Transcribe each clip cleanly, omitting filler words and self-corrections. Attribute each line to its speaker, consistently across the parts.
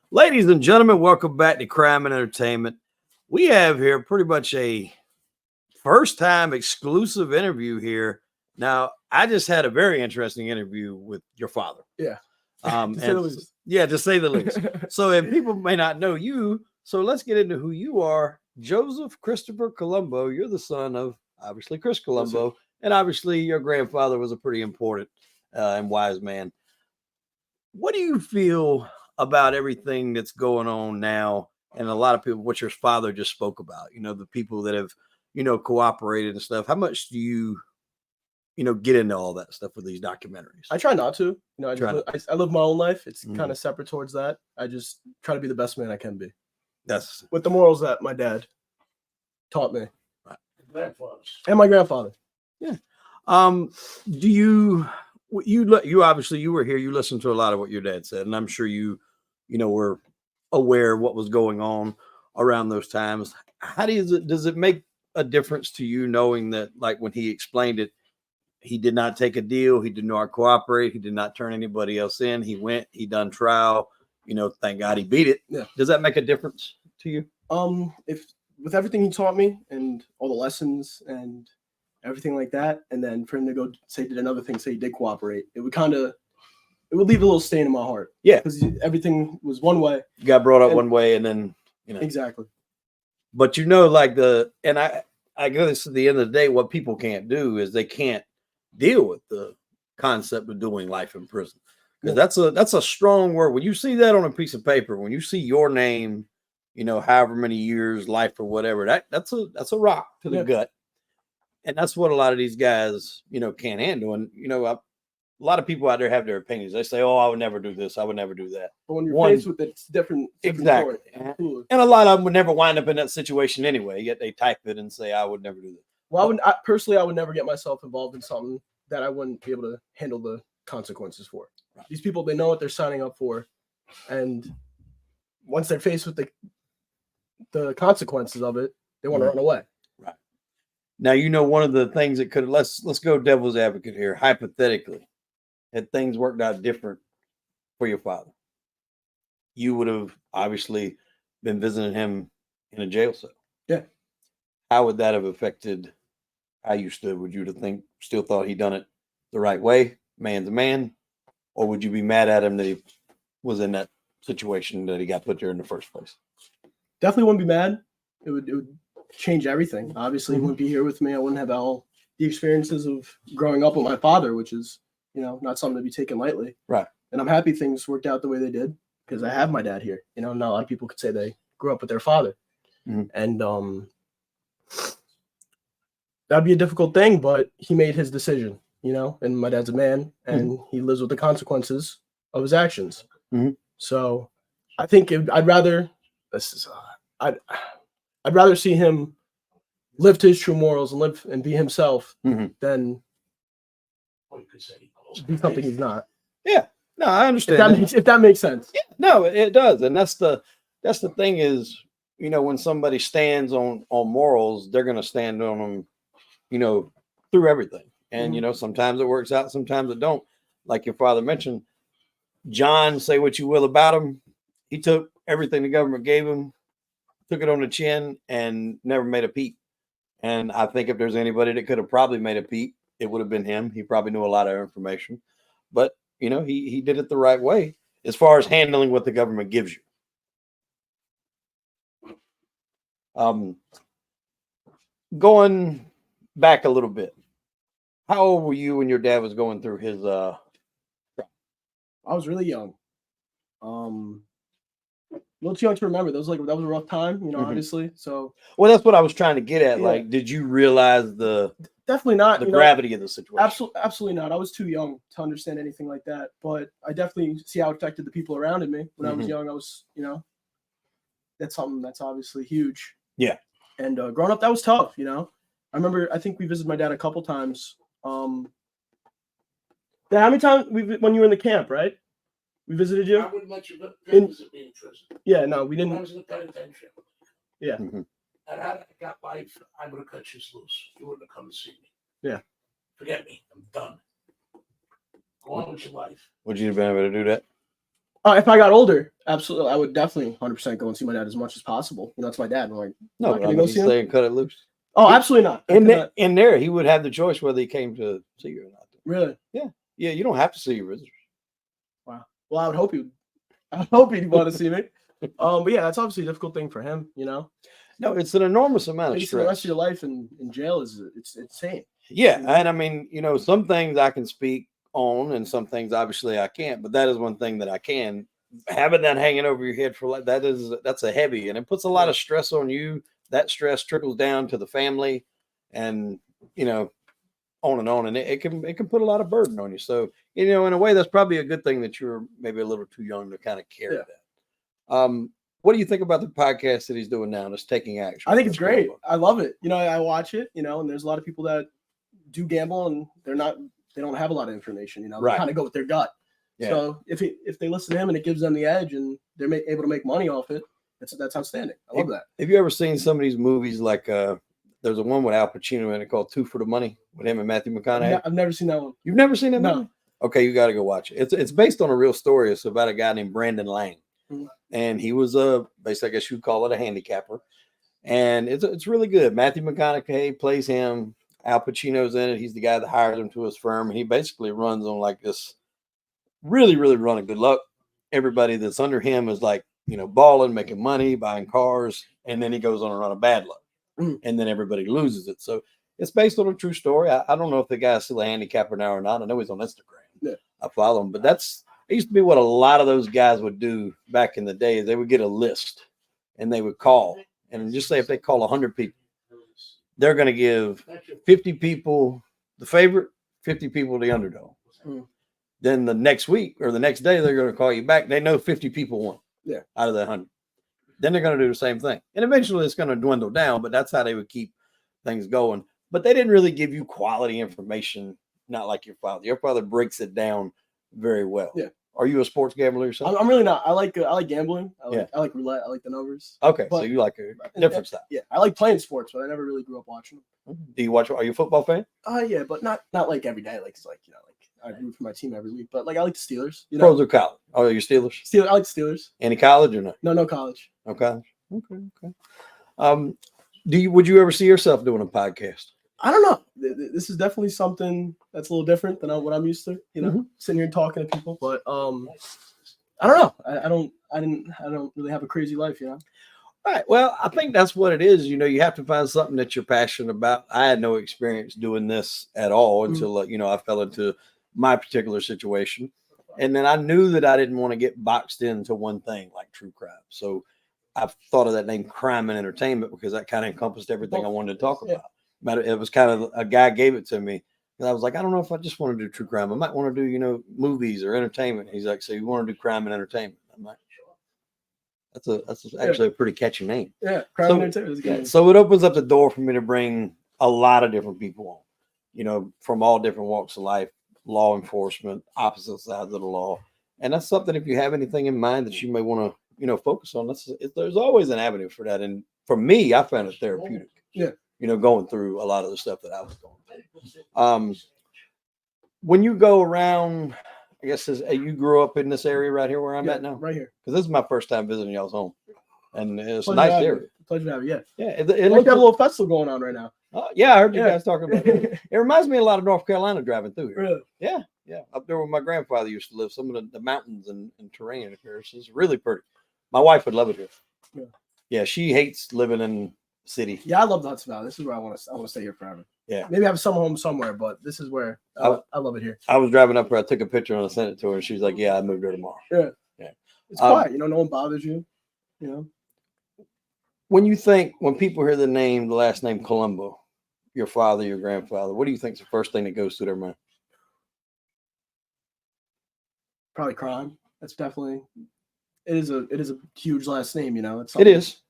Speaker 1: Ladies and gentlemen, welcome back to Crime and Entertainment. We have here pretty much a first time exclusive interview here. Now, I just had a very interesting interview with your father.
Speaker 2: Yeah.
Speaker 1: To say the least. Yeah, to say the least. So, if people may not know you, so let's get into who you are. Joseph Christopher Colombo. You're the son of obviously Chris Colombo, and obviously your grandfather was a pretty important and wise man. What do you feel about everything that's going on now? And a lot of people, what your father just spoke about, the people that have, cooperated and stuff. How much do you, get into all that stuff with these documentaries?
Speaker 2: I try not to. I live my own life. It's kind of separate towards that. I just try to be the best man I can be.
Speaker 1: That's
Speaker 2: with the morals that my dad taught me.
Speaker 1: Right.
Speaker 2: And my grandfather.
Speaker 1: Yeah. Do you obviously you were here, you listened to a lot of what your dad said, and I'm sure you were aware of what was going on around those times. How does it make a difference to you knowing that, like, when he explained it, he did not take a deal, he did not cooperate, he did not turn anybody else in, he done trial, thank God he beat it.
Speaker 2: Yeah.
Speaker 1: Does that make a difference to you?
Speaker 2: If with everything he taught me and all the lessons and everything like that, and then for him to go say he did another thing, say he did cooperate, it would leave a little stain in my heart.
Speaker 1: Yeah,
Speaker 2: because everything was one way.
Speaker 1: You got brought up one way, and then
Speaker 2: exactly.
Speaker 1: But I guess at the end of the day, what people can't do is they can't deal with the concept of doing life in prison, because that's a strong word. When you see that on a piece of paper, when you see your name, however many years, life or whatever, that's a rock to the gut. And that's what a lot of these guys, can't handle. And, a lot of people out there have their opinions. They say, oh, I would never do this. I would never do that.
Speaker 2: But when you're faced with it, it's different.
Speaker 1: Exactly.
Speaker 2: Story.
Speaker 1: And a lot of them would never wind up in that situation anyway, yet they type it and say, I would never do that.
Speaker 2: Well, I would never get myself involved in something that I wouldn't be able to handle the consequences for. Right. These people, they know what they're signing up for. And once they're faced with the consequences of it, they want to run away.
Speaker 1: Right. Now, one of the things that could, let's go devil's advocate here. Hypothetically, had things worked out different for your father, you would have obviously been visiting him in a jail cell.
Speaker 2: Yeah.
Speaker 1: How would that have affected how you stood? Would you still thought he done it the right way, man to man, or would you be mad at him that he was in that situation that he got put there in the first place?
Speaker 2: Definitely wouldn't be mad. It would change everything. Obviously, he wouldn't be here with me. I wouldn't have all the experiences of growing up with my father, which is, not something to be taken lightly.
Speaker 1: Right.
Speaker 2: And I'm happy things worked out the way they did because I have my dad here. Not a lot of people could say they grew up with their father. Mm-hmm. And that'd be a difficult thing, but he made his decision, and my dad's a man and he lives with the consequences of his actions.
Speaker 1: Mm-hmm.
Speaker 2: So I think I'd rather see him live to his true morals and live and be himself than be something he's not.
Speaker 1: Yeah, no, I understand.
Speaker 2: If that makes sense.
Speaker 1: Yeah, no, it does, and that's the thing is, when somebody stands on morals, they're going to stand on them, through everything. And sometimes it works out, sometimes it don't. Like your father mentioned, John, say what you will about him, he took everything the government gave him, took it on the chin, and never made a peep. And I think if there's anybody that could have probably made a peep, it would have been him. He probably knew a lot of information, but he did it the right way as far as handling what the government gives you. Going back a little bit, how old were you when your dad was going through his
Speaker 2: I was really young. A little too young to remember. That was a rough time, obviously. So
Speaker 1: well, that's what I was trying to get at. Yeah. Like, did you realize
Speaker 2: definitely not
Speaker 1: the gravity of the situation?
Speaker 2: Absolutely not. I was too young to understand anything like that. But I definitely see how it affected the people around me. When I was young, I was, that's something that's obviously huge.
Speaker 1: Yeah.
Speaker 2: And growing up, that was tough. I remember. I think we visited my dad a couple times. Dad, how many times when you were in the camp, right? We visited you.
Speaker 3: I wouldn't let you visit me in prison.
Speaker 2: Yeah, no, we didn't.
Speaker 3: I was in the penitentiary.
Speaker 2: Yeah.
Speaker 3: And had I got life, I would have cut you loose. You wouldn't have come to see me.
Speaker 2: Yeah.
Speaker 3: Forget me. I'm done. Go on with your life.
Speaker 1: Would you have been able to do that?
Speaker 2: If I got older, absolutely, I would definitely 100% go and see my dad as much as possible. You know, it's my dad. I'm like,
Speaker 1: No,
Speaker 2: not
Speaker 1: but I
Speaker 2: gonna
Speaker 1: mean,
Speaker 2: go
Speaker 1: he's
Speaker 2: see him.
Speaker 1: saying cut it loose.
Speaker 2: Oh, absolutely not. I
Speaker 1: In
Speaker 2: could
Speaker 1: there,
Speaker 2: not-
Speaker 1: in there, he would have the choice whether he came to see you or not.
Speaker 2: Really?
Speaker 1: Yeah, you don't have to see your visitors.
Speaker 2: Wow. Well, I would hope he'd want to see me. But yeah, that's obviously a difficult thing for him. You know,
Speaker 1: No, it's an enormous amount of
Speaker 2: facing the rest
Speaker 1: stress.
Speaker 2: of your life in jail it's insane.
Speaker 1: Yeah,
Speaker 2: you know?
Speaker 1: and I mean, some things I can speak on, and some things obviously I can't. But that is one thing that I can. Having that hanging over your head for that's a heavy, and it puts a lot of stress on you. That stress trickles down to the family, and on and on, and it can put a lot of burden on you. So in a way, that's probably a good thing that you're maybe a little too young to kind of carry that. What do you think about the podcast that he's doing now? That's taking action.
Speaker 2: I think it's great. I love it. I watch it. And there's a lot of people that do gamble, and they don't have a lot of information.
Speaker 1: Right.
Speaker 2: They kind of go with their gut.
Speaker 1: Yeah.
Speaker 2: So if they listen to him and it gives them the edge, and they're able to make money off it, that's outstanding. I love that.
Speaker 1: Have you ever seen some of these movies like there's a one with Al Pacino in it called Two for the Money with him and Matthew McConaughey?
Speaker 2: I've never seen that one.
Speaker 1: You've never seen that
Speaker 2: No.
Speaker 1: movie? Okay, you got to go watch it. It's based on a real story. It's about a guy named Brandon Lang, and he was basically, I guess you'd call it a handicapper, and it's really good. Matthew McConaughey plays him. Al Pacino's in it. He's the guy that hires him to his firm, and he basically runs on like this really, really running good luck. Everybody that's under him is like balling, making money, buying cars, and then he goes on a run of bad luck, and then everybody loses it. So it's based on a true story. I don't know if the guy's still a handicapper now or not. I know he's on Instagram.
Speaker 2: Yeah.
Speaker 1: I follow him, but it used to be what a lot of those guys would do back in the day. They would get a list and they would call, and just say if they call 100 people, they're going to give 50 people the favorite, 50 people the underdog. Then the next week or the next day, they're going to call you back. They know 50 people won out of that 100. Then they're going to do the same thing. And eventually it's going to dwindle down, but that's how they would keep things going. But they didn't really give you quality information, not like your father. Your father breaks it down very well.
Speaker 2: Yeah.
Speaker 1: Are you a sports gambler yourself?
Speaker 2: I'm really not. I like gambling. I like roulette. I like the numbers.
Speaker 1: Okay,
Speaker 2: But-
Speaker 1: so you like a different style.
Speaker 2: Yeah, I like playing sports, but I never really grew up watching them.
Speaker 1: Do you watch? Are you a football fan?
Speaker 2: Yeah, but not like every day. Like I root for my team every week. But I like the Steelers.
Speaker 1: Pros or college? Oh, you're Steelers?
Speaker 2: I like the Steelers.
Speaker 1: Any college or no?
Speaker 2: No college.
Speaker 1: No college. Okay. Would you ever see yourself doing a podcast?
Speaker 2: I don't know. This is definitely something that's a little different than what I'm used to. Sitting here and talking to people. But I don't know. I don't really have a crazy life.
Speaker 1: All right. Well, I think that's what it is. You have to find something that you're passionate about. I had no experience doing this at all until I fell into my particular situation, and then I knew that I didn't want to get boxed into one thing like true crime. So I've thought of that name, crime and entertainment, because that kind of encompassed everything I wanted to talk about. It was kind of a guy gave it to me, and I was like, I don't know if I just want to do true crime. I might want to do movies or entertainment. He's like, so you want to do crime and entertainment? I'm like, that's actually a pretty catchy name.
Speaker 2: Yeah, crime and entertainment is good.
Speaker 1: So it opens up the door for me to bring a lot of different people on, from all different walks of life, law enforcement, opposite sides of the law. And that's something, if you have anything in mind that you may want to, focus on, there's always an avenue for that. And for me, I found it therapeutic.
Speaker 2: Yeah.
Speaker 1: Going through a lot of the stuff that I was going through. When you go around, I guess you grew up in this area right here where I'm at now?
Speaker 2: Right here.
Speaker 1: Because this is my first time visiting y'all's home. And it's a
Speaker 2: Pleasure
Speaker 1: nice
Speaker 2: to have
Speaker 1: area.
Speaker 2: you. Pleasure to have you. Yeah.
Speaker 1: Yeah. It
Speaker 2: Like
Speaker 1: looks
Speaker 2: that little festival going on right now.
Speaker 1: yeah, I heard you guys talking about it. It reminds me a lot of North Carolina driving through here.
Speaker 2: Really?
Speaker 1: Yeah. Up there where my grandfather used to live, some of the mountains and terrain up here. It's really pretty. My wife would love it here. Yeah, she hates living in the city.
Speaker 2: Yeah, I love the Hudson Valley. This is where I want to stay here forever.
Speaker 1: Yeah.
Speaker 2: Maybe have a summer home somewhere, but this is where I love it here.
Speaker 1: I was driving up here. I took a picture and I sent it to her. And she's like, yeah, I moved there tomorrow.
Speaker 2: Yeah. It's quiet. No one bothers you.
Speaker 1: When people hear the last name Colombo, your father, your grandfather, what do you think is the first thing that goes through their mind?
Speaker 2: Probably crime. That's definitely. It is a huge last name.
Speaker 1: It is.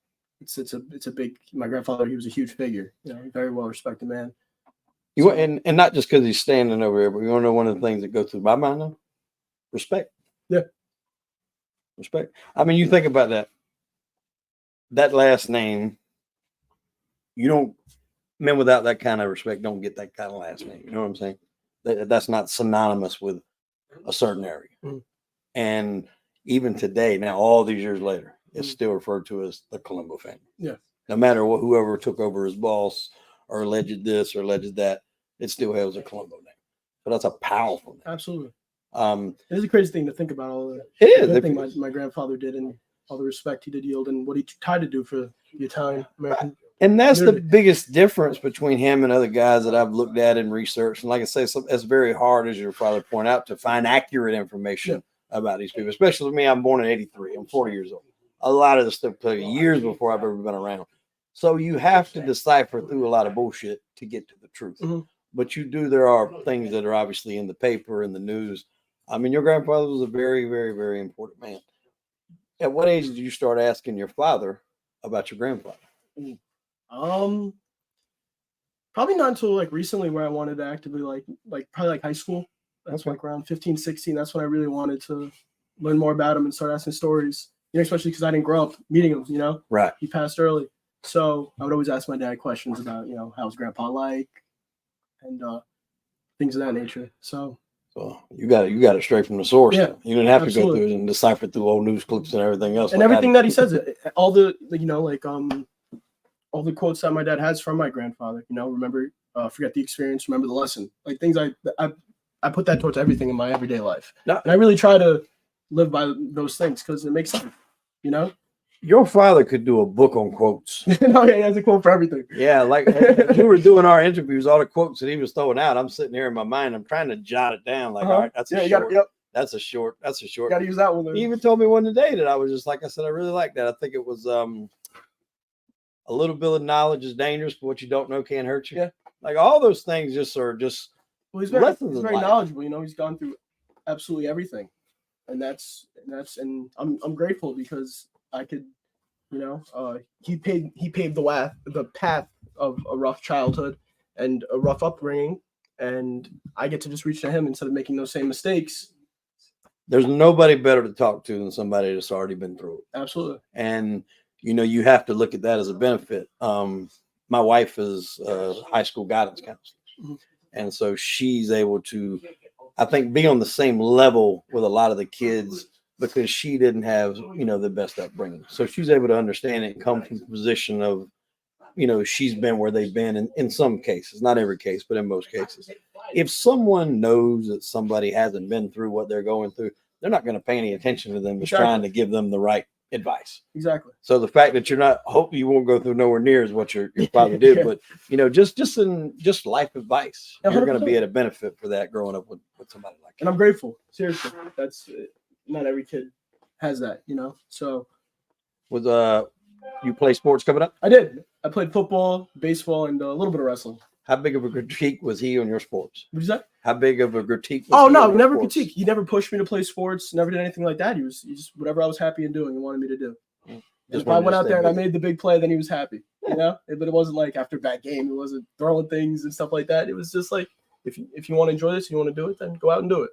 Speaker 2: It's a big. My grandfather, he was a huge figure. Very well respected man.
Speaker 1: And not just because he's standing over here, but you want to know one of the things that goes through my mind though? Respect.
Speaker 2: Yeah.
Speaker 1: Respect. I mean, you think about that. That last name, men without that kind of respect don't get that kind of last name. You know what I'm saying? That's not synonymous with a certain area.
Speaker 2: Mm.
Speaker 1: And, even today, now all these years later, it's still referred to as the Colombo family.
Speaker 2: Yeah.
Speaker 1: No matter what, whoever took over as boss or alleged this or alleged that, it still has a Colombo name. So that's a powerful name.
Speaker 2: Absolutely.
Speaker 1: It
Speaker 2: is a crazy thing to think about all the
Speaker 1: is.
Speaker 2: good thing my grandfather did and all the respect he did yield and what he tried to do for the Italian American.
Speaker 1: And that's
Speaker 2: community.
Speaker 1: the biggest difference between him and other guys that I've looked at and researched. And like I say, it's very hard, as your father pointed out, to find accurate information about these people. Especially me, I'm born in '83. I'm 40 years old. A lot of this stuff took years before I've ever been around. So you have to decipher through a lot of bullshit to get to the truth.
Speaker 2: Mm-hmm.
Speaker 1: But there are things that are obviously in the paper, in the news. I mean, your grandfather was a very, very, very important man. At what age did you start asking your father about your grandfather?
Speaker 2: Probably not until like recently, where I wanted to actively like probably like high school. That's like around 15, 16. That's when I really wanted to learn more about him and start asking stories. You know, especially because I didn't grow up meeting him. You know,
Speaker 1: Right.
Speaker 2: He passed early, so I would always ask my dad questions about how's Grandpa like, and things of that nature. So
Speaker 1: you got it straight from the source.
Speaker 2: Yeah,
Speaker 1: you didn't have
Speaker 2: absolutely.
Speaker 1: to go through and decipher through old news clips and everything else.
Speaker 2: And everything that he says, all the all the quotes that my dad has from my grandfather. Remember, forget the experience, remember the lesson. Like things I put that towards everything in my everyday life.
Speaker 1: No.
Speaker 2: And I really try to live by those things because it makes sense.
Speaker 1: Your father could do a book on quotes.
Speaker 2: No, yeah, he has a quote for everything.
Speaker 1: Yeah, like we were doing our interviews, all the quotes that he was throwing out. I'm sitting here in my mind. I'm trying to jot it down. Like, all right, that's a short. That's a short. That's a short.
Speaker 2: Got to use that one.
Speaker 1: He even told me one today that I was just like I said. I really like that. I think it was a little bit of knowledge is dangerous, but what you don't know can't hurt you.
Speaker 2: Yeah,
Speaker 1: like all those things are just.
Speaker 2: Well, he's very knowledgeable. He's gone through absolutely everything, and I'm grateful because I could, he paved the path of a rough childhood and a rough upbringing, and I get to just reach to him instead of making those same mistakes.
Speaker 1: There's nobody better to talk to than somebody that's already been through it.
Speaker 2: Absolutely.
Speaker 1: And you have to look at that as a benefit. My wife is a high school guidance counselor.
Speaker 2: Mm-hmm.
Speaker 1: And so she's able to, I think, be on the same level with a lot of the kids because she didn't have, the best upbringing. So she's able to understand it and come from a position of, she's been where they've been in some cases, not every case, but in most cases. If someone knows that somebody hasn't been through what they're going through, they're not going to pay any attention to them. Just trying to give them the right advice.
Speaker 2: Exactly.
Speaker 1: So the fact that you're not, hope you won't go through nowhere near as what your father did, but just life advice, you're going to be at a benefit for that growing up with somebody like that.
Speaker 2: And I'm grateful. Seriously, that's not every kid has that, So,
Speaker 1: was you play sports coming up?
Speaker 2: I did. I played football, baseball, and a little bit of wrestling.
Speaker 1: How big of a critique was he on your sports?
Speaker 2: What is that?
Speaker 1: How big of a critique?
Speaker 2: Oh no, never critique. He never pushed me to play sports. Never did anything like that. He just whatever I was happy in doing, he wanted me to do. If I went out there and I made the big play, then he was happy. But it wasn't like after a bad game. It wasn't throwing things and stuff like that. It was just like if you want to enjoy this, you want to do it, then go out and do it.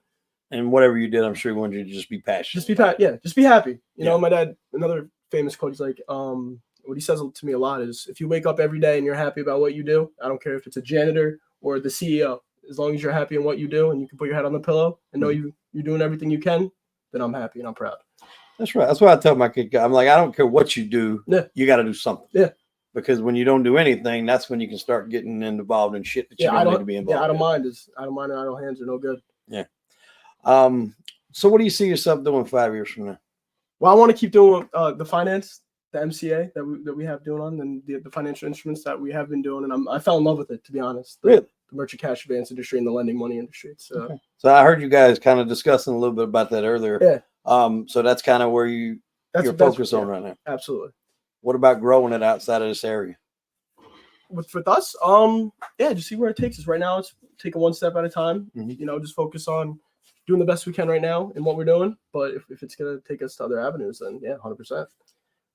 Speaker 1: And whatever you did, I'm sure he wanted you to just be passionate.
Speaker 2: Just be happy. My dad, another famous quote, he's like, what he says to me a lot is, if you wake up every day and you're happy about what you do, I don't care if it's a janitor or the CEO, as long as you're happy in what you do and you can put your head on the pillow and know you're doing everything you can, then I'm happy and I'm proud.
Speaker 1: That's right. That's why I tell my kid, I'm like, I don't care what you do.
Speaker 2: Yeah.
Speaker 1: You got to do something.
Speaker 2: Yeah.
Speaker 1: Because when you don't do anything, that's when you can start getting involved in shit that you don't need to be involved in.
Speaker 2: Out of mind and idle hands are no good.
Speaker 1: Yeah. So what do you see yourself doing 5 years from now?
Speaker 2: Well, I want to keep doing the finance, the MCA that we have doing on, and the financial instruments that we have been doing, and I fell in love with it, to be honest.
Speaker 1: Really?
Speaker 2: The merchant cash advance industry and the lending money industry. So,
Speaker 1: okay. So I heard you guys kind of discussing a little bit about that earlier.
Speaker 2: Yeah.
Speaker 1: So that's kind of where you're focused on right now.
Speaker 2: Absolutely.
Speaker 1: What about growing it outside of this area?
Speaker 2: With us, just see where it takes us. Right now, it's taking one step at a time. Mm-hmm. Just focus on doing the best we can right now in what we're doing. But if it's going to take us to other avenues, then 100%.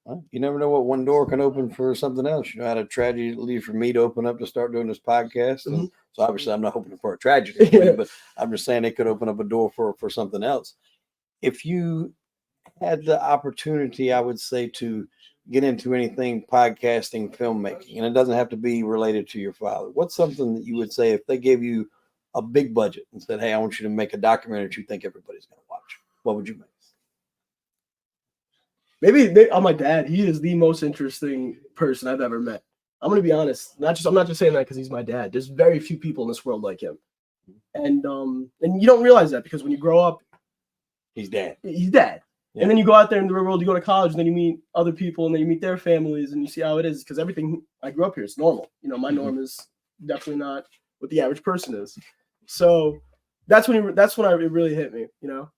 Speaker 1: Well, you never know what one door can open for something else. I had a tragedy for me to open up to start doing this podcast.
Speaker 2: Mm-hmm.
Speaker 1: And so obviously I'm not hoping for a tragedy, but I'm just saying it could open up a door for something else. If you had the opportunity, I would say, to get into anything podcasting, filmmaking, and it doesn't have to be related to your father. What's something that you would say if they gave you a big budget and said, hey, I want you to make a documentary that you think everybody's going to watch? What would you make?
Speaker 2: Oh, my dad. He is the most interesting person I've ever met. I'm gonna be honest. I'm not just saying that because he's my dad. There's very few people in this world like him, and you don't realize that because when you grow up,
Speaker 1: he's dad.
Speaker 2: He's dad.
Speaker 1: Yeah.
Speaker 2: And then you go out there in the real world, you go to college, and then you meet other people, and then you meet their families, and you see how it is. Because everything I grew up here is normal. You know, my norm is definitely not what the average person is. So that's when it really hit me. You know.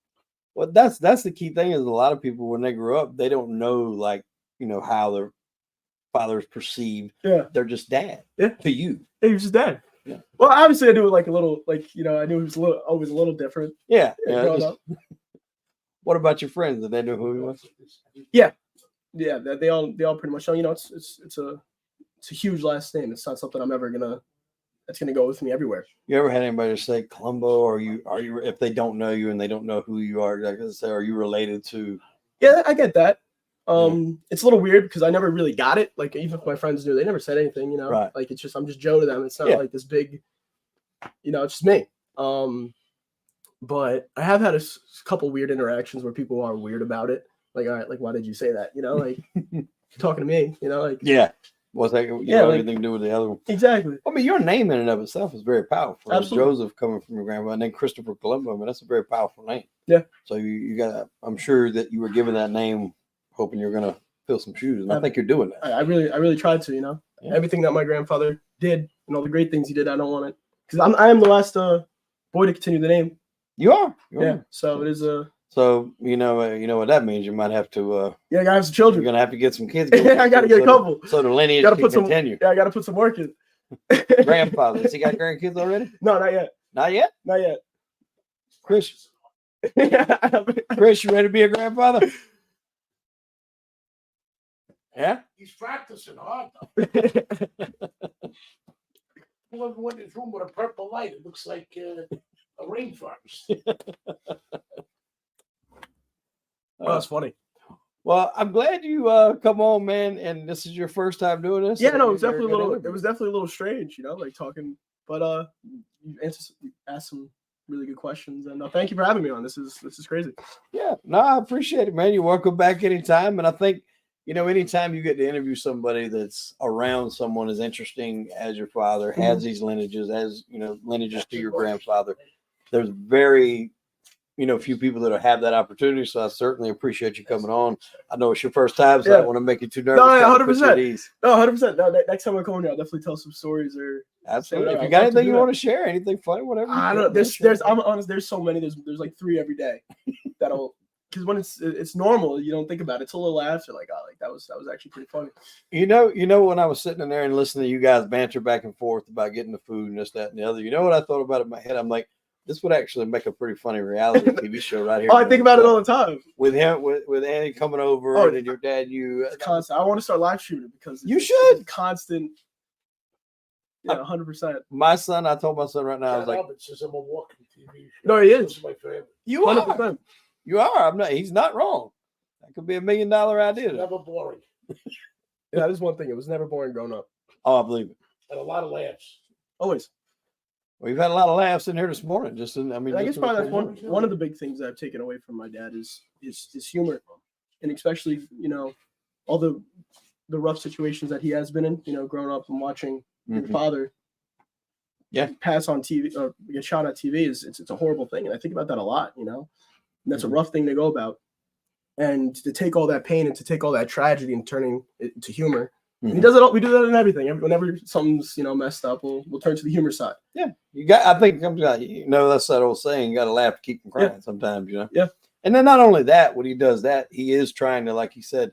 Speaker 1: Well, that's the key thing is a lot of people when they grow up, they don't know like how their father's perceived.
Speaker 2: Yeah.
Speaker 1: They're just dad.
Speaker 2: Yeah.
Speaker 1: To you.
Speaker 2: Yeah, he was just dad.
Speaker 1: Yeah.
Speaker 2: Well, obviously I knew it like a little, like I knew he was always a little different.
Speaker 1: Yeah.
Speaker 2: Growing up.
Speaker 1: What about your friends? Did they know who he was?
Speaker 2: Yeah, they all pretty much know. You know, it's a huge last name. It's not something that's gonna go with me everywhere.
Speaker 1: You ever had anybody say Colombo, or are you if they don't know you and they don't know who you are, like I say, are you related to?
Speaker 2: Yeah, I get that. It's a little weird because I never really got it. Like even if my friends knew, they never said anything. You know,
Speaker 1: right.
Speaker 2: Like it's just I'm just Joe to them. It's not like this big. It's just me. But I have had a couple weird interactions where people are weird about it. Like, all right, like, why did you say that? Like, talking to me, like.
Speaker 1: Yeah. What's that? Anything to do with the other one?
Speaker 2: Exactly.
Speaker 1: I mean, your name in and of itself is very powerful.
Speaker 2: Absolutely.
Speaker 1: Joseph coming from your grandpa, and then Christopher Colombo. I mean, that's a very powerful name.
Speaker 2: Yeah.
Speaker 1: So you got. I'm sure that you were given that name, hoping you're gonna fill some shoes, and I think you're doing that.
Speaker 2: I really tried to.
Speaker 1: Yeah.
Speaker 2: Everything that my grandfather did and all the great things he did, I don't want it because I am the last boy to continue the name.
Speaker 1: You are.
Speaker 2: Yeah. So it is a.
Speaker 1: So you know what that means. You might have to.
Speaker 2: Yeah, I gotta have some children.
Speaker 1: You're gonna have to get some kids.
Speaker 2: I gotta get a couple.
Speaker 1: So the lineage
Speaker 2: can
Speaker 1: continue.
Speaker 2: I gotta put some work in.
Speaker 1: Grandfather, has he got grandkids already?
Speaker 2: No, not yet.
Speaker 1: Not yet.
Speaker 2: Not yet.
Speaker 1: Chris, Chris, you ready to be a grandfather? Yeah.
Speaker 3: He's practicing hard though. Went in his room with a purple light. It looks like a rainforest.
Speaker 2: Oh, that's funny.
Speaker 1: Well, I'm glad you come on, man. And this is your first time doing this.
Speaker 2: Yeah, no, it was definitely a little strange, like talking. But you asked some really good questions, and thank you for having me on. This is crazy.
Speaker 1: Yeah, no, I appreciate it, man. You're welcome back anytime. And I think anytime you get to interview somebody that's around someone as interesting as your father, has these lineages, lineages to your grandfather, there's very few people that have that opportunity. So I certainly appreciate you coming on. I know it's your first time, so I don't want to make you too nervous.
Speaker 2: No, 100%. No, 100%. No, next time I come on here, I'll definitely tell some stories or.
Speaker 1: Absolutely. If you got anything you want to share, anything funny, whatever.
Speaker 2: I don't know. I'm honest. There's so many. There's like 3 every day because when it's normal, you don't think about it. It's a little after, like, oh, like that was actually pretty funny.
Speaker 1: When I was sitting in there and listening to you guys banter back and forth about getting the food and this, that, and the other, what I thought about in my head? I'm like, this would actually make a pretty funny reality TV show right here.
Speaker 2: Oh, I think about it all the time.
Speaker 1: With him, with Andy coming over, and your dad,
Speaker 2: It's constant. I want to start live shooting because
Speaker 1: you should.
Speaker 2: It's constant. Yeah, 100%.
Speaker 1: My son, I told my son right now, I was like,
Speaker 3: Albert says I'm a walking TV show.
Speaker 2: No, he is.
Speaker 3: This is my favorite.
Speaker 1: You 100%. You are. I'm not. He's not wrong. That could be $1 million idea.
Speaker 3: It's never boring.
Speaker 2: Yeah, that is one thing. It was never boring growing up.
Speaker 1: Oh, I believe it.
Speaker 3: And a lot of laughs.
Speaker 2: Always.
Speaker 1: Well, you've had a lot of laughs in here this morning.
Speaker 2: I guess probably that's one of the big things I've taken away from my dad is humor, and especially all the rough situations that he has been in. Growing up and watching your father, pass on TV or get shot at TV it's a horrible thing, and I think about that a lot. And that's a rough thing to go about, and to take all that pain and to take all that tragedy and turning it into humor. And he does it all. We do that in everything. Whenever something's turn to the humor side. Yeah,
Speaker 1: I think that's that old saying. You got to laugh to keep from crying. Sometimes,
Speaker 2: Yeah.
Speaker 1: And then not only that, when he does that, he is trying to, like he said,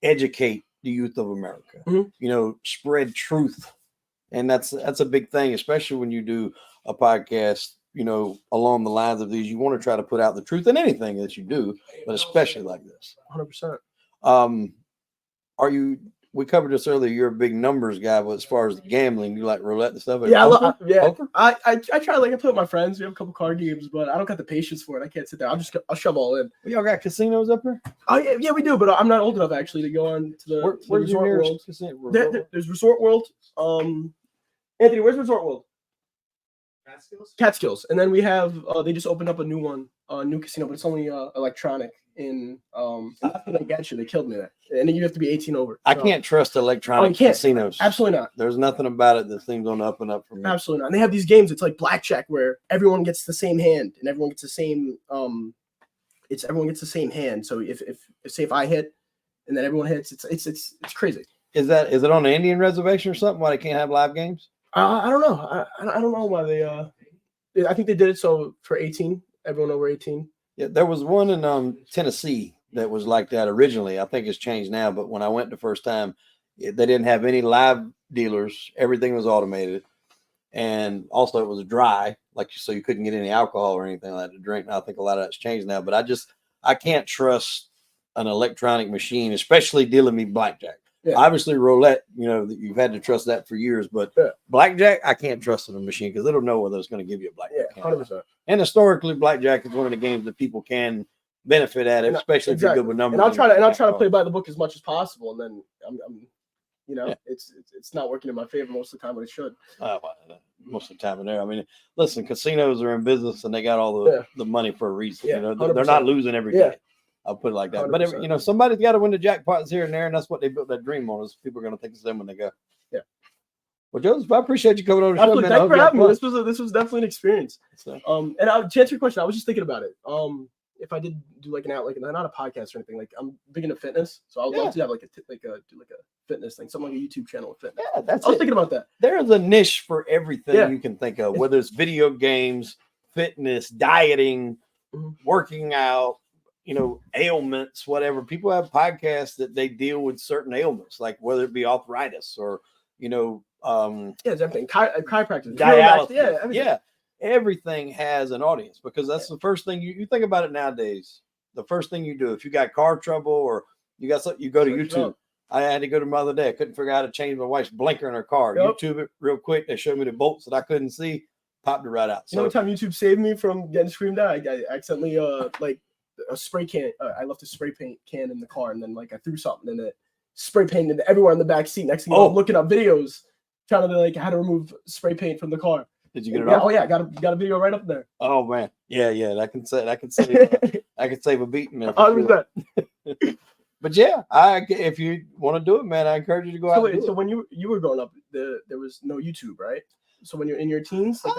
Speaker 1: educate the youth of America. Spread truth, and that's a big thing, especially when you do a podcast. Along the lines of these, you want to try to put out the truth in anything that you do, but especially like this.
Speaker 2: 100%.
Speaker 1: We covered this earlier. You're a big numbers guy, but as far as the gambling, you like roulette and stuff.
Speaker 2: Yeah,
Speaker 1: poker?
Speaker 2: I try. Like I play with my friends. We have a couple card games, but I don't got the patience for it. I can't sit there. I'll shove all in.
Speaker 1: Well, y'all got casinos up here?
Speaker 2: Oh yeah, we do. But I'm not old enough actually to go on to the Resort World. There's Resort World. Anthony, where's Resort World? Catskills. And then we have they just opened up a new one, new casino, but it's only electronic in After They Get You, they killed me there. And then you have to be 18 over.
Speaker 1: I can't trust electronic
Speaker 2: can't.
Speaker 1: casinos.
Speaker 2: Absolutely not.
Speaker 1: There's nothing about it that seems on the up and up for me.
Speaker 2: Absolutely not. And they have these games. It's like blackjack where everyone gets the same hand and everyone gets the same. Everyone gets the same hand. So if say if I hit, and then everyone hits, it's crazy. Is
Speaker 1: it on the Indian reservation or something? Why they can't have live games?
Speaker 2: I don't know. I don't know why they. I think they did it so for 18, everyone over 18.
Speaker 1: Yeah, there was one in Tennessee that was like that originally. I think it's changed now, but when I went the first time, they didn't have any live dealers. Everything was automated, and also it was dry, so you couldn't get any alcohol or anything like that to drink. And I think a lot of that's changed now, but I can't trust an electronic machine, especially dealing me blackjack. Yeah. Obviously, roulette, you've had to trust that for years, but blackjack, I can't trust in a machine because they don't know whether it's going to give you a blackjack.
Speaker 2: Yeah, 100%.
Speaker 1: And historically, blackjack is one of the games that people can benefit at, especially if you're good with numbers.
Speaker 2: And I'll try to play by the book as much as possible, and then it's not working in my favor most of the time, but it should.
Speaker 1: Most of the time in there. I mean, listen, casinos are in business and they got all the money for a reason.
Speaker 2: Yeah,
Speaker 1: they're not losing every day. I'll put it like that.
Speaker 2: 100%.
Speaker 1: But somebody's got to win the jackpots here and there, and that's what they built that dream on. Is people are going to think it's them when they go. Yeah. Well, Joseph, I appreciate you coming over the show, man.
Speaker 2: Thanks for having me. This was definitely an experience. So. And to answer your question, I was just thinking about it. If I did do not a podcast or anything, I'm big into fitness, so I would love to have do a fitness thing, something like a YouTube channel with fitness. Yeah, I was thinking about that.
Speaker 1: There's a niche for everything you can think of, whether it's video games, fitness, dieting, working out, ailments, whatever. People have podcasts that they deal with certain ailments, like whether it be arthritis or,
Speaker 2: everything. Chiropractic,
Speaker 1: dialysis. Everything has an audience because that's the first thing you think about it nowadays. The first thing you do, if you got car trouble or you got something, you go to YouTube. I had to go to my other day. I couldn't figure out how to change my wife's blinker in her car. YouTube it real quick. They showed me the bolts that I couldn't see. Popped it right out.
Speaker 2: So, what time YouTube saved me from getting screamed at? I accidentally a spray can. I left a spray paint can in the car, and then I threw something in it, spray painted everywhere in the back seat. Next thing I'm looking up videos, trying to how to remove spray paint from the car.
Speaker 1: Did you get it off?
Speaker 2: Oh yeah, got a video right up there.
Speaker 1: Oh man, yeah. I can save a beating there.
Speaker 2: 100%.
Speaker 1: But if you want to do it, man, I encourage you to go out.
Speaker 2: So when you were growing up, there was no YouTube, right? So when you're in your teens,
Speaker 1: it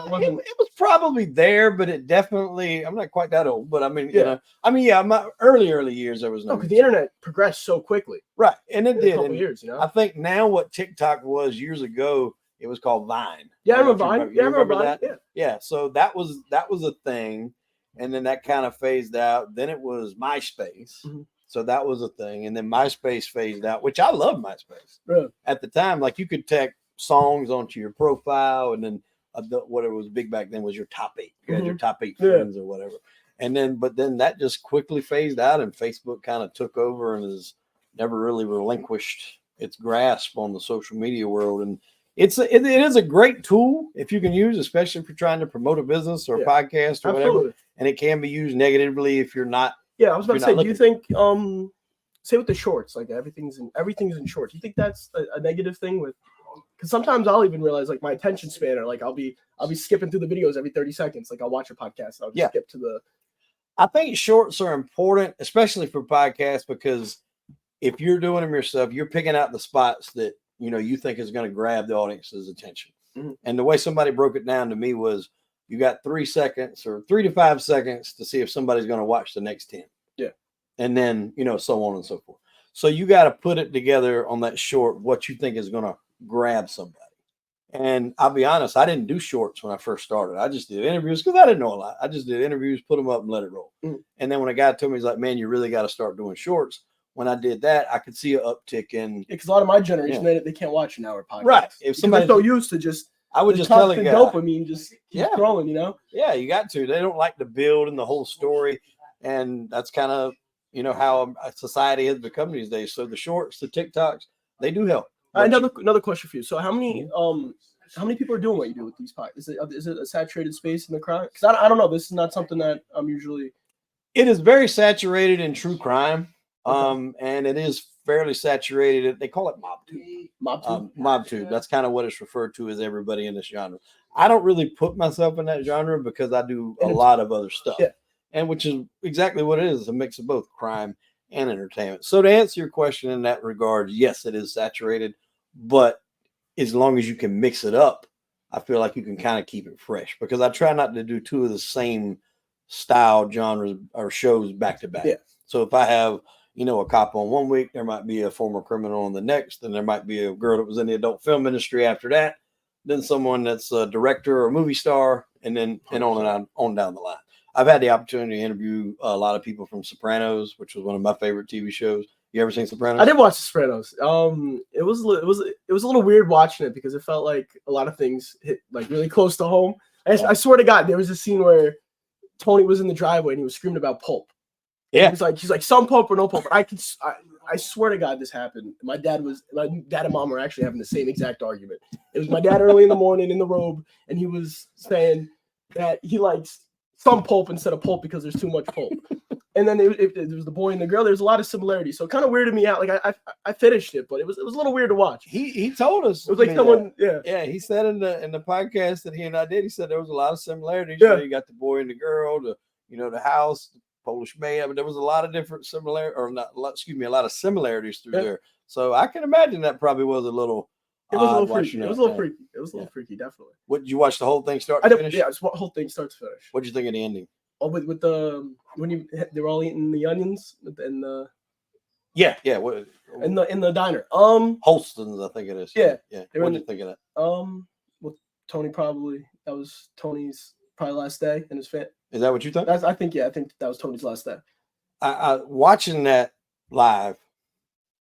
Speaker 1: was probably there, but it definitely. I'm not quite that old, but my early years there was no.
Speaker 2: Because the internet progressed so quickly,
Speaker 1: right? And it did.
Speaker 2: A couple years,
Speaker 1: I think now what TikTok was years ago, it was called Vine.
Speaker 2: Yeah, I remember Vine.
Speaker 1: You remember that?
Speaker 2: Yeah.
Speaker 1: So that was a thing, and then that kind of phased out. Then it was MySpace. Mm-hmm. So that was a thing, and then MySpace phased out, which I love MySpace.
Speaker 2: Really?
Speaker 1: At the time, you could tag songs onto your profile, and then whatever was big back then was your top 8. You had your top 8 friends or whatever. And then, but then that just quickly phased out, and Facebook kind of took over and has never really relinquished its grasp on the social media world. And it is a great tool if you can use, especially if you're trying to promote a business or a podcast or whatever. And it can be used negatively if you're not.
Speaker 2: Yeah, I was about to say, do you think, say with the shorts, everything's in shorts, do you think that's a negative thing with? Because sometimes I'll even realize my attention span, or I'll be skipping through the videos every 30 seconds. I'll watch a podcast and I'll just skip to the.
Speaker 1: I think shorts are important, especially for podcasts, because if you're doing them yourself, you're picking out the spots that you think is going to grab the audience's attention. Mm-hmm. And the way somebody broke it down to me was, you got 3 seconds or 3 to 5 seconds to see if somebody's going to watch the next 10.
Speaker 2: Yeah,
Speaker 1: and then so on and so forth. So you got to put it together on that short what you think is going to grab somebody. And I'll be honest, I didn't do shorts when I first started. I just did interviews because I didn't know a lot. I just did interviews, put them up, and let it roll. Mm. And then when a guy told me, he's like, "Man, you really got to start doing shorts." When I did that, I could see an uptick in.
Speaker 2: Because a lot of my generation, they can't watch an hour podcast.
Speaker 1: Right. If somebody's
Speaker 2: so used to just.
Speaker 1: I would just tell a guy.
Speaker 2: Dopamine just keep growing,
Speaker 1: Yeah, you got to. They don't like to build in the whole story, and that's kind of how society has become these days. So the shorts, the TikToks, they do help.
Speaker 2: Another question for you. So how many people are doing what you do with these podcasts? Is it a saturated space in the crime? Because I don't know. This is not something that I'm usually.
Speaker 1: It is very saturated in true crime, and it is fairly saturated. They call it MobTube. MobTube. That's kind of what it's referred to as everybody in this genre. I don't really put myself in that genre because I do a lot of other stuff. Yeah. and which is exactly what it is, a mix of both crime and entertainment. So to answer your question in that regard, yes, it is saturated, but as long as you can mix it up, I feel like you can kind of keep it fresh, because I try not to do two of the same style genres or shows back to back.
Speaker 2: Yeah.
Speaker 1: So if I have, a cop on one week, there might be a former criminal on the next, and there might be a girl that was in the adult film industry after that, then someone that's a director or a movie star, and then and on down the line. I've had the opportunity to interview a lot of people from Sopranos, which was one of my favorite TV shows. You ever seen Sopranos?
Speaker 2: I did watch The Sopranos. It was a little weird watching it because it felt like a lot of things hit like really close to home. I swear to God, there was a scene where Tony was in the driveway and he was screaming about pulp.
Speaker 1: Yeah,
Speaker 2: he's like some pulp or no pulp. I swear to God, this happened. My dad and mom were actually having the same exact argument. It was my dad early in the morning in the robe, and he was saying that he likes some pulp instead of pulp because there's too much pulp. And then it was the boy and the girl. There's a lot of similarities, so it kind of weirded me out. Like I finished it, but it was a little weird to watch.
Speaker 1: He told us
Speaker 2: It was like someone,
Speaker 1: yeah. He said in the podcast that he and I did. He said there was a lot of similarities.
Speaker 2: Yeah.
Speaker 1: You got the boy and the girl, the house, the Polish maid. But there was a lot of different a lot of similarities through there. So I can imagine that probably was a little.
Speaker 2: It was a little freaky. It was a little freaky. It was a little freaky, definitely.
Speaker 1: What, did you watch the whole thing start to finish?
Speaker 2: Yeah, it's the whole thing start to finish.
Speaker 1: What'd you think of the ending?
Speaker 2: Oh, with the when they were all eating the onions and the
Speaker 1: What
Speaker 2: in the diner.
Speaker 1: Holston's, I think it is.
Speaker 2: Yeah.
Speaker 1: What'd you think of that?
Speaker 2: With Tony, probably that was Tony's probably last day in his fan.
Speaker 1: Is that what you think?
Speaker 2: I think that was Tony's last day.
Speaker 1: I watching that live,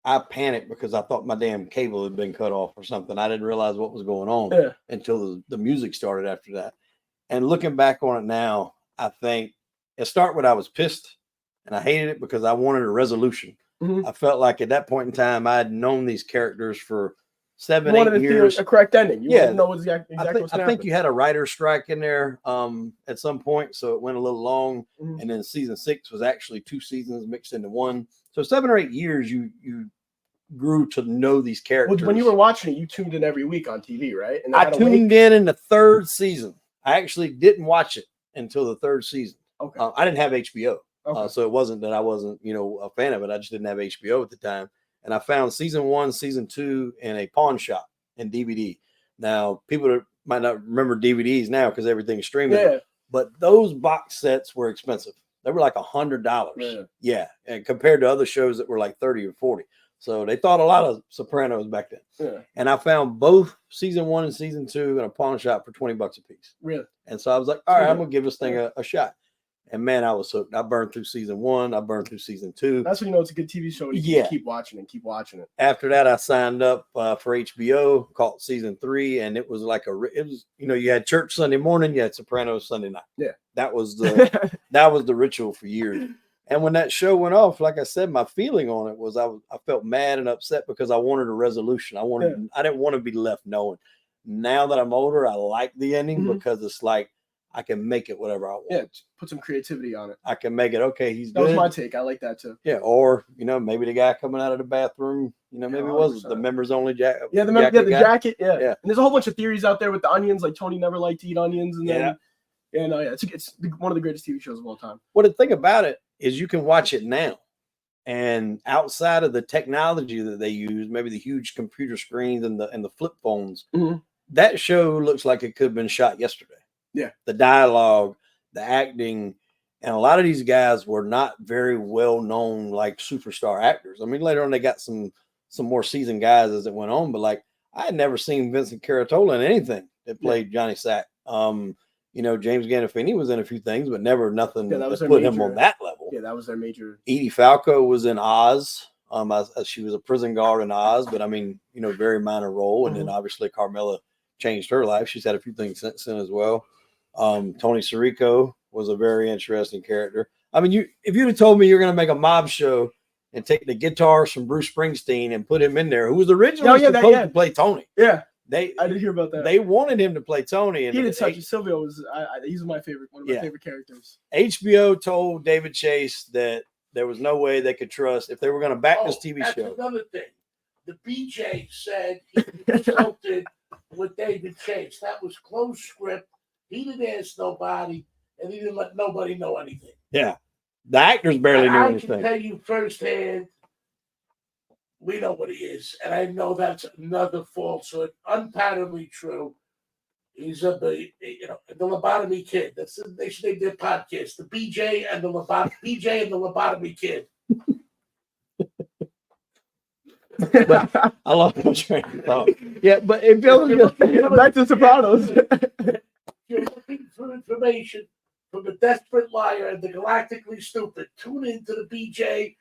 Speaker 1: I panicked because I thought my damn cable had been cut off or something. I didn't realize what was going on until the music started after that. And looking back on it now, I think it started when I was pissed and I hated it because I wanted a resolution.
Speaker 2: Mm-hmm.
Speaker 1: I felt like at that point in time, I had known these characters for 7-8 years.
Speaker 2: A correct ending. You didn't know what exactly what's going to happen.
Speaker 1: I think you had a writer's strike in there at some point, so it went a little long.
Speaker 2: Mm-hmm.
Speaker 1: And then season 6 was actually 2 seasons mixed into one. So 7 or 8 years, you grew to know these characters.
Speaker 2: When you were watching it, you tuned in every week on TV, right? And
Speaker 1: I tuned in the 3rd season. I actually didn't watch it until the 3rd season.
Speaker 2: Okay.
Speaker 1: I didn't have HBO.
Speaker 2: Okay.
Speaker 1: So it wasn't that I wasn't, a fan of it. I just didn't have HBO at the time. And I found season 1, season 2 in a pawn shop in DVD. Now, people might not remember DVDs now because everything's streaming.
Speaker 2: Yeah.
Speaker 1: But those box sets were expensive. They were like $100. Yeah. And compared to other shows that were like 30 or 40. So they thought a lot of Sopranos back then.
Speaker 2: Yeah.
Speaker 1: And I found both season 1 and season 2 in a pawn shop for $20 a piece.
Speaker 2: Really?
Speaker 1: And so I was like, all right, I'm going to give this thing a shot. And man, I was hooked. I burned through season 1. I burned through season 2.
Speaker 2: That's when you know it's a good TV show. You keep watching it.
Speaker 1: After that, I signed up for HBO, caught season 3, and it was like you had church Sunday morning, you had Sopranos Sunday night.
Speaker 2: Yeah,
Speaker 1: that was the ritual for years. And when that show went off, like I said, my feeling on it was I felt mad and upset because I wanted a resolution. I didn't want to be left knowing. Now that I'm older, I like the ending because it's like I can make it whatever I want.
Speaker 2: Yeah, put some creativity on it.
Speaker 1: I can make it okay. He's
Speaker 2: that
Speaker 1: good.
Speaker 2: was my take. I like that too.
Speaker 1: Yeah, or maybe the guy coming out of the bathroom, maybe it was the members only jacket.
Speaker 2: Yeah, the jacket. Yeah. And there's a whole bunch of theories out there with the onions. Like Tony never liked to eat onions, and then it's one of the greatest TV shows of all time.
Speaker 1: Well, the thing about it is you can watch it now, and outside of the technology that they use, maybe the huge computer screens and the flip phones, that show looks like it could have been shot yesterday.
Speaker 2: Yeah,
Speaker 1: the dialogue, the acting, and a lot of these guys were not very well known like superstar actors. I mean, later on they got some more seasoned guys as it went on, but like I had never seen Vincent Caratola in anything that played Johnny Sack. James Gandolfini was in a few things, but never nothing that put him on that level.
Speaker 2: Yeah, that was their major.
Speaker 1: Edie Falco was in Oz. She was a prison guard in Oz, but I mean, very minor role. And then obviously Carmela changed her life. She's had a few things since then as well. Tony Sirico was a very interesting character. I mean, if you'd have told me you're going to make a mob show and take the guitars from Bruce Springsteen and put him in there, who was originally supposed to play Tony.
Speaker 2: Yeah. I did hear about that.
Speaker 1: They wanted him to play Tony. And
Speaker 2: he did such. Silvio was he's one of my favorite characters.
Speaker 1: HBO told David Chase that there was no way they could trust if they were going to back this TV show.
Speaker 3: That's another thing. The BJ said he consulted with David Chase. That was closed script. He didn't ask nobody. and he didn't let nobody know anything.
Speaker 1: Yeah. The actors barely
Speaker 3: And
Speaker 1: knew
Speaker 3: I
Speaker 1: anything.
Speaker 3: can tell you firsthand, we know what he is, and I know that's another falsehood, unpatternly true. He's the lobotomy kid. They should name their podcast, the BJ and the lobotomy kid.
Speaker 1: But I love the train of thought.
Speaker 2: Yeah, but if you're back to Sopranos.
Speaker 3: If you're looking for information from the desperate liar and the galactically stupid, tune into the BJ.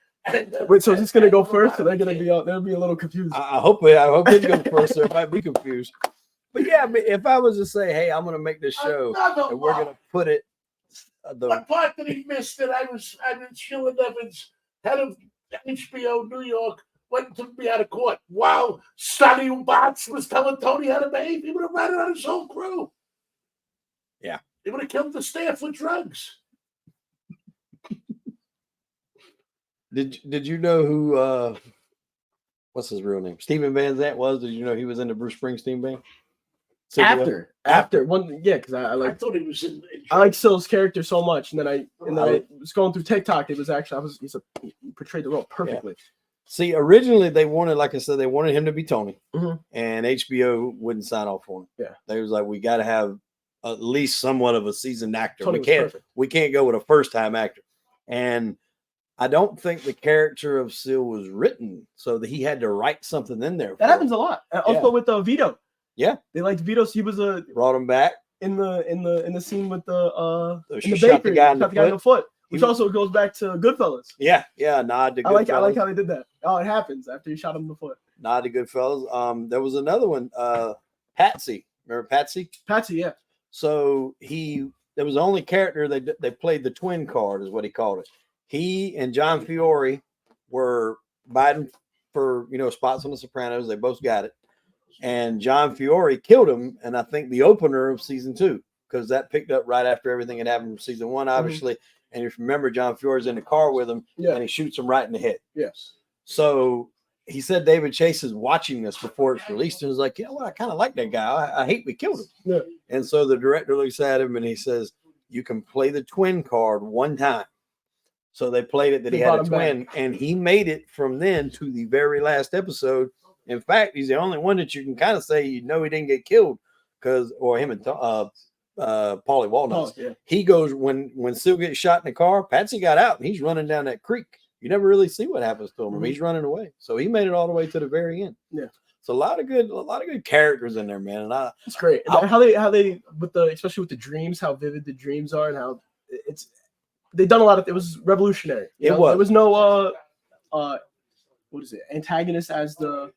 Speaker 2: Wait, so is this gonna go first? So they're gonna be a little confused.
Speaker 1: I hope it goes first. So it might be confused. But yeah, if I was to say, hey, I'm going to make this show and we're going to put it.
Speaker 3: What part did he miss that I was Sheila Evans, head of HBO New York, went and took me out of court while Sonny Batts was telling Tony how to behave? He would have ratted on his whole crew.
Speaker 1: Yeah.
Speaker 3: He would have killed the staff with drugs.
Speaker 1: Did you know who what's his real name? Steven Van Zandt was? Did you know he was in the Bruce Springsteen band?
Speaker 2: After one, yeah, because I
Speaker 3: thought he was in
Speaker 2: I like Sill's character so much, and then I was going through TikTok. It was actually he portrayed the role perfectly.
Speaker 1: Yeah. See, originally they wanted, like I said, they wanted him to be Tony,
Speaker 2: mm-hmm.
Speaker 1: and HBO wouldn't sign off on him.
Speaker 2: Yeah,
Speaker 1: they was like, we got to have at least somewhat of a seasoned actor.
Speaker 2: Tony
Speaker 1: We can't go with a first time actor, and I don't think the character of Sill was written so that he had to write something in there.
Speaker 2: That happens a lot. Also with Vito.
Speaker 1: Yeah,
Speaker 2: they liked Vito. So he was
Speaker 1: brought him back
Speaker 2: in the scene with the
Speaker 1: shot
Speaker 2: bakery,
Speaker 1: the guy in
Speaker 2: the foot, which also goes back to Goodfellas.
Speaker 1: Yeah, nod to Goodfellas.
Speaker 2: I like how they did that. Oh, it happens after he shot him in the foot.
Speaker 1: Nod to Goodfellas. There was another one, Patsy. Remember Patsy?
Speaker 2: Patsy, yeah.
Speaker 1: So there was the only character they played the twin card, is what he called it. He and John Fiore were biting for spots on The Sopranos. They both got it. And John Fiore killed him, and I think the opener of season 2, because that picked up right after everything had happened from season 1, obviously. Mm-hmm. And if you remember, John Fiore's in the car with him, and he shoots him right in the head.
Speaker 2: Yes.
Speaker 1: So he said David Chase is watching this before it's released, and was like, I kind of like that guy. I hate we killed him.
Speaker 2: Yeah.
Speaker 1: And so the director looks at him and he says, you can play the twin card one time. So they played it that he had a twin, and he made it from then to the very last episode. In fact, he's the only one that you can kind of say he didn't get killed, or him and Paulie Walnuts.
Speaker 2: Yeah.
Speaker 1: He goes when Sill gets shot in the car. Patsy got out and he's running down that creek. You never really see what happens to him. Mm-hmm. He's running away, so he made it all the way to the very end.
Speaker 2: Yeah,
Speaker 1: so a lot of good characters in there, man. And
Speaker 2: it's great how they especially with the dreams, how vivid the dreams are, and how they've done a lot of. It was revolutionary. There was no what is it, antagonist as the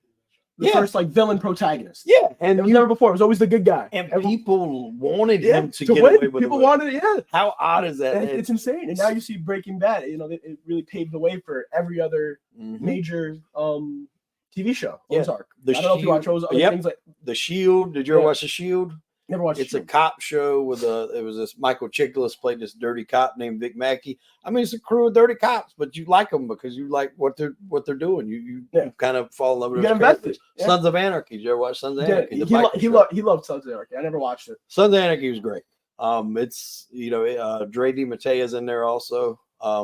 Speaker 2: first villain protagonist.
Speaker 1: Yeah, and
Speaker 2: it was never before. It was always the good guy.
Speaker 1: And people wanted him to get
Speaker 2: win.
Speaker 1: away with it.
Speaker 2: People wanted it. Yeah.
Speaker 1: How odd is that?
Speaker 2: It's insane. And now you see Breaking Bad. It really paved the way for every other major TV show. Ozark. I don't know if you watch Ozark. Things like
Speaker 1: The Shield. Did you ever watch The Shield?
Speaker 2: Never watched.
Speaker 1: It's a cop show with it was this Michael Chiklis played this dirty cop named Vic Mackey. I mean, it's a crew of dirty cops, but you like them because you like what they're doing. You kind of fall in love with those characters. Yeah. Sons of Anarchy. Did you ever watch Sons of Anarchy?
Speaker 2: He loved Sons of Anarchy. I never watched it.
Speaker 1: Sons of Anarchy was great. It's Dre DiMattea's in there also,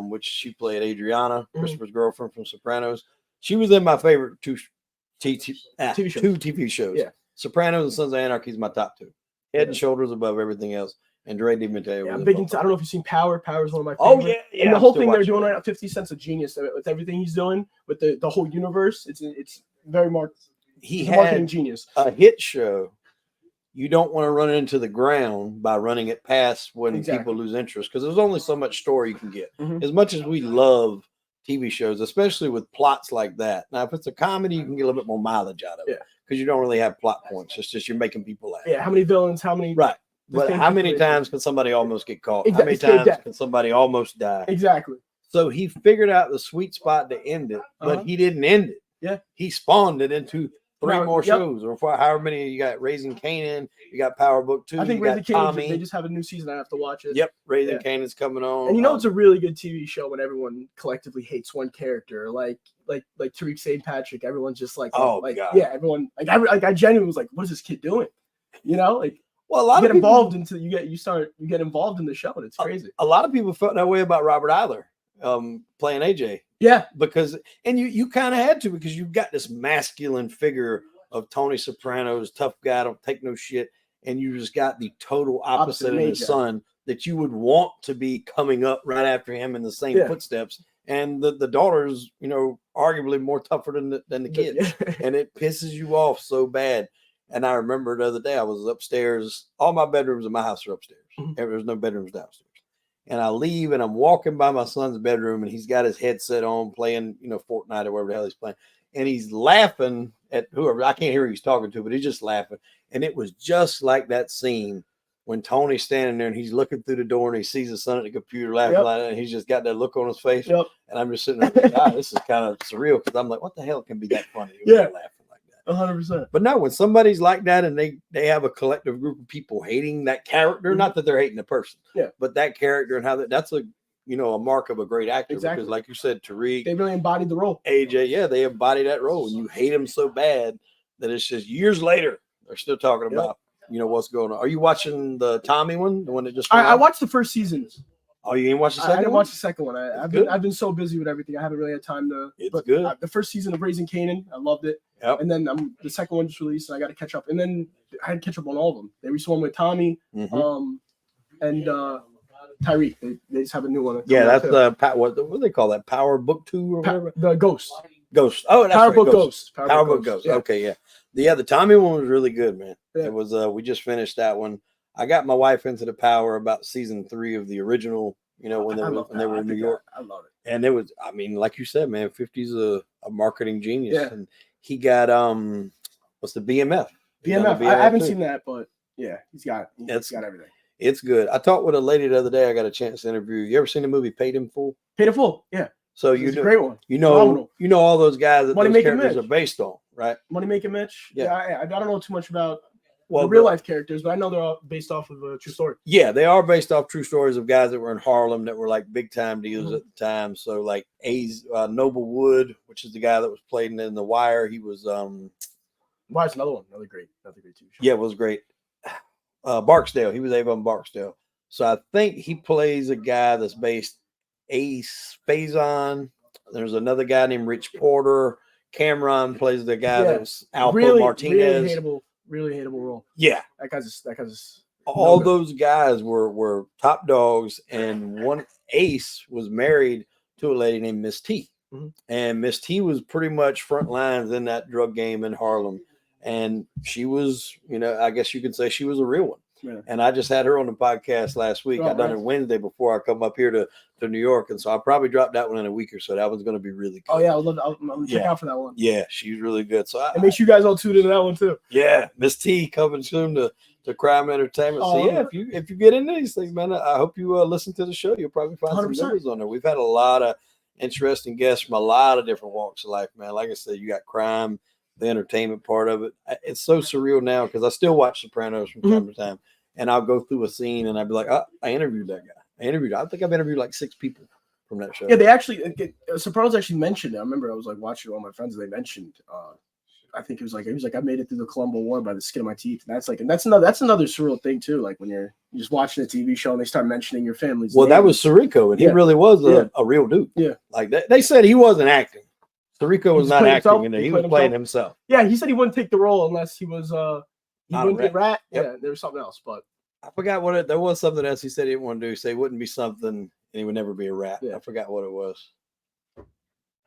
Speaker 1: which she played Adriana, Christopher's girlfriend from Sopranos. She was in my favorite two TV shows.
Speaker 2: Yeah,
Speaker 1: Sopranos and Sons of Anarchy is my top 2. Head and shoulders above everything else. And Dre DiMatteo.
Speaker 2: Yeah, I don't know if you've seen Power. Power is one of my favorites.
Speaker 1: Oh, yeah.
Speaker 2: And the whole thing they're doing right now, 50 Cent's a genius with everything he's doing, with the whole universe. It's very
Speaker 1: He's
Speaker 2: a marketing genius.
Speaker 1: A hit show. You don't want to run it into the ground by running it past when people lose interest, because there's only so much story you can get. Mm-hmm. As much as we love TV shows, especially with plots like that. Now, if it's a comedy, you can get a little bit more mileage out of it. Because you don't really have plot points. It's just you're making people laugh.
Speaker 2: Yeah, how many villains, how many...
Speaker 1: Right. But how many times can somebody almost get caught? How many times can somebody almost die?
Speaker 2: Exactly.
Speaker 1: So he figured out the sweet spot to end it, but he didn't end it.
Speaker 2: Yeah.
Speaker 1: He spawned it into 3 more shows, or however many you got. Raising Kanan, you got Power Book 2.
Speaker 2: I think Raising Kanan, they just have a new season. I have to watch it.
Speaker 1: Yep, Raising Kanan's coming on.
Speaker 2: And it's a really good TV show when everyone collectively hates one character, like Tariq St. Patrick. Everyone's just like,
Speaker 1: God.
Speaker 2: Yeah, everyone I genuinely was like, what is this kid doing?
Speaker 1: Well, a lot
Speaker 2: you
Speaker 1: of
Speaker 2: get
Speaker 1: people,
Speaker 2: involved into you get involved in the show, and it's crazy.
Speaker 1: a lot of people felt that way about Robert Eiler playing AJ.
Speaker 2: Yeah,
Speaker 1: Because you kind of had to, because you've got this masculine figure of Tony Soprano's tough guy, don't take no shit, and you just got the total opposite in his son that you would want to be coming up right after him in the same footsteps. And the daughter's, arguably more tougher than the kids, and it pisses you off so bad. And I remember the other day I was upstairs. All my bedrooms in my house are upstairs. There's no bedrooms downstairs. And I leave and I'm walking by my son's bedroom and he's got his headset on playing, Fortnite or whatever the hell he's playing. And he's laughing at whoever. I can't hear who he's talking to, but he's just laughing. And it was just like that scene when Tony's standing there and he's looking through the door and he sees his son at the computer laughing like that. And he's just got that look on his face. And I'm just sitting there like, God, this is kind of surreal, because I'm like, what the hell can be that funny? Laughing like that.
Speaker 2: 100%.
Speaker 1: But no, when somebody's like that and they have a collective group of people hating that character, not that they're hating the person, but that character and how that's a mark of a great actor.
Speaker 2: Exactly.
Speaker 1: Because like you said, Tariq,
Speaker 2: they really embodied the role.
Speaker 1: AJ, they embody that role, and you hate them so bad that it's just years later they're still talking about what's going on. Are you watching the Tommy one, the one that just?
Speaker 2: I watched the first season.
Speaker 1: Oh, you didn't watch the second one?
Speaker 2: I didn't watch the second one. I've been so busy with everything. I haven't really had time to.
Speaker 1: It's good.
Speaker 2: The first season of Raising Kanan, I loved it.
Speaker 1: Yep.
Speaker 2: And then the second one just released, and I got to catch up. And then I had to catch up on all of them. They released one with Tommy, and Tyreek. They just have a new one.
Speaker 1: Yeah, that's the what do they call that? Power Book 2 or whatever.
Speaker 2: The Ghost.
Speaker 1: Oh, that's
Speaker 2: Power
Speaker 1: right,
Speaker 2: Book Ghost.
Speaker 1: Power Book Ghost.
Speaker 2: Yeah.
Speaker 1: Okay, yeah. The Tommy one was really good, man.
Speaker 2: Yeah.
Speaker 1: It was. We just finished that one. I got my wife into the Power about season 3 of the original. When they were in New York.
Speaker 2: I love it.
Speaker 1: And it was, I mean, like you said, man, 50's a marketing genius.
Speaker 2: Yeah.
Speaker 1: And he got what's the BMF?
Speaker 2: BMF. I haven't seen that, but yeah, he's got everything.
Speaker 1: It's good. I talked with a lady the other day. I got a chance to interview. You ever seen the movie Paid in Full?
Speaker 2: Paid in Full, yeah.
Speaker 1: So
Speaker 2: it's a great one.
Speaker 1: Phenomenal. All those guys that
Speaker 2: Money
Speaker 1: those
Speaker 2: Making
Speaker 1: characters
Speaker 2: Mitch.
Speaker 1: are based on, right?
Speaker 2: Money Making Mitch.
Speaker 1: Yeah.
Speaker 2: I don't know too much about the real life characters, but I know they're all based off of a true story.
Speaker 1: Yeah, they are based off true stories of guys that were in Harlem that were like big time deals at the time. So like Noble Wood, which is the guy that was playing in The Wire. He was
Speaker 2: Wire's another one, another great TV show.
Speaker 1: Yeah, it was great. Barksdale. He was Avon Barksdale. So I think he plays a guy that's based Ace Faison. There's another guy named Rich Porter. Cameron plays the guy that was Alpo Martinez.
Speaker 2: Really hateable role.
Speaker 1: Yeah.
Speaker 2: That guy's
Speaker 1: all those guys were top dogs, and one Ace was married to a lady named Miss T. And Miss T was pretty much front lines in that drug game in Harlem. And she was, I guess you could say she was a real one. Yeah. And I just had her on the podcast last week. I done it Wednesday before I come up here to New York. And so I'll probably drop that one in a week or so. That one's going to be really good.
Speaker 2: Oh, yeah. I'll check out for that one.
Speaker 1: Yeah, she's really good. So
Speaker 2: make sure you guys all tune into that one, too.
Speaker 1: Yeah. Miss T coming soon to Crime Entertainment. So, yeah, if you get into these things, man, I hope you listen to the show. You'll probably find 100%. Some videos on there. We've had a lot of interesting guests from a lot of different walks of life, man. Like I said, you got crime, the entertainment part of it. It's so surreal now because I still watch Sopranos from time to time. And I'll go through a scene and I'll be like, oh, I interviewed that guy. I think I've interviewed like 6 people from that show.
Speaker 2: Yeah, they actually, Sopranos actually mentioned it. I remember I was like watching all my friends and they mentioned, I think he was like, I made it through the Colombo War by the skin of my teeth. And that's another surreal thing too. Like when you're just watching a TV show and they start mentioning your family's name.
Speaker 1: That was Sirico, and he really was a real dude.
Speaker 2: Yeah.
Speaker 1: Like they said he wasn't acting. Sirico was not acting in there. He was playing himself.
Speaker 2: Yeah, he said he wouldn't take the role unless he was he wouldn't get rat.
Speaker 1: Yep.
Speaker 2: Yeah, there was something else, but
Speaker 1: I forgot there was something else he said he didn't want to do. He said it wouldn't be something and he would never be a rat. Yeah. I forgot what it was.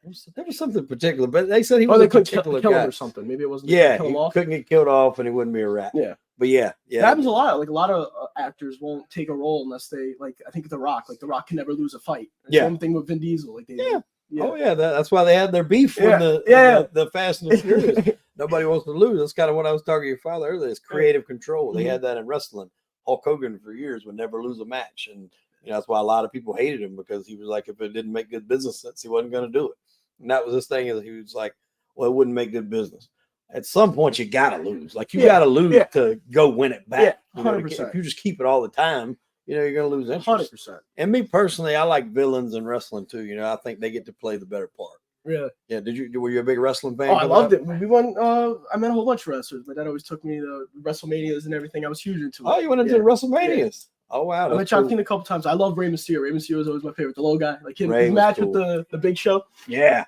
Speaker 1: There was something particular, but they said he was a particular
Speaker 2: kill
Speaker 1: guy
Speaker 2: him or something. Maybe it wasn't.
Speaker 1: Yeah, he couldn't get killed off and he wouldn't be a rat.
Speaker 2: Yeah.
Speaker 1: But yeah.
Speaker 2: That happens a lot. Like a lot of actors won't take a role unless they I think The Rock. Like The Rock can never lose a fight. Same thing with Vin Diesel. Like
Speaker 1: Yeah. Oh yeah, that's why they had their beef when the Fast and the Furious. Nobody wants to lose. That's kind of what I was talking to your father earlier. It's creative control. They had that in wrestling. Hulk Hogan for years would never lose a match, and that's why a lot of people hated him because he was like, if it didn't make good business sense, he wasn't going to do it. And that was his thing. Is he was like, well, it wouldn't make good business. At some point, you got to lose. Like you got to lose to go win it back.
Speaker 2: Yeah, 100%.
Speaker 1: If you just keep it all the time, you're going to lose interest.
Speaker 2: 100%.
Speaker 1: And me personally, I like villains in wrestling too. I think they get to play the better part.
Speaker 2: Really?
Speaker 1: Yeah. Were you a big wrestling fan?
Speaker 2: Oh, I loved it. We went. I met a whole bunch of wrestlers. My dad always took me to WrestleManias and everything. I was huge into it.
Speaker 1: Oh, you went into the WrestleManias. Yeah. Oh wow.
Speaker 2: I met John Cena a couple times. I love Rey Mysterio. Rey Mysterio was always my favorite. The little guy, like him, his match
Speaker 1: cool.
Speaker 2: with the Big Show.
Speaker 1: Yeah.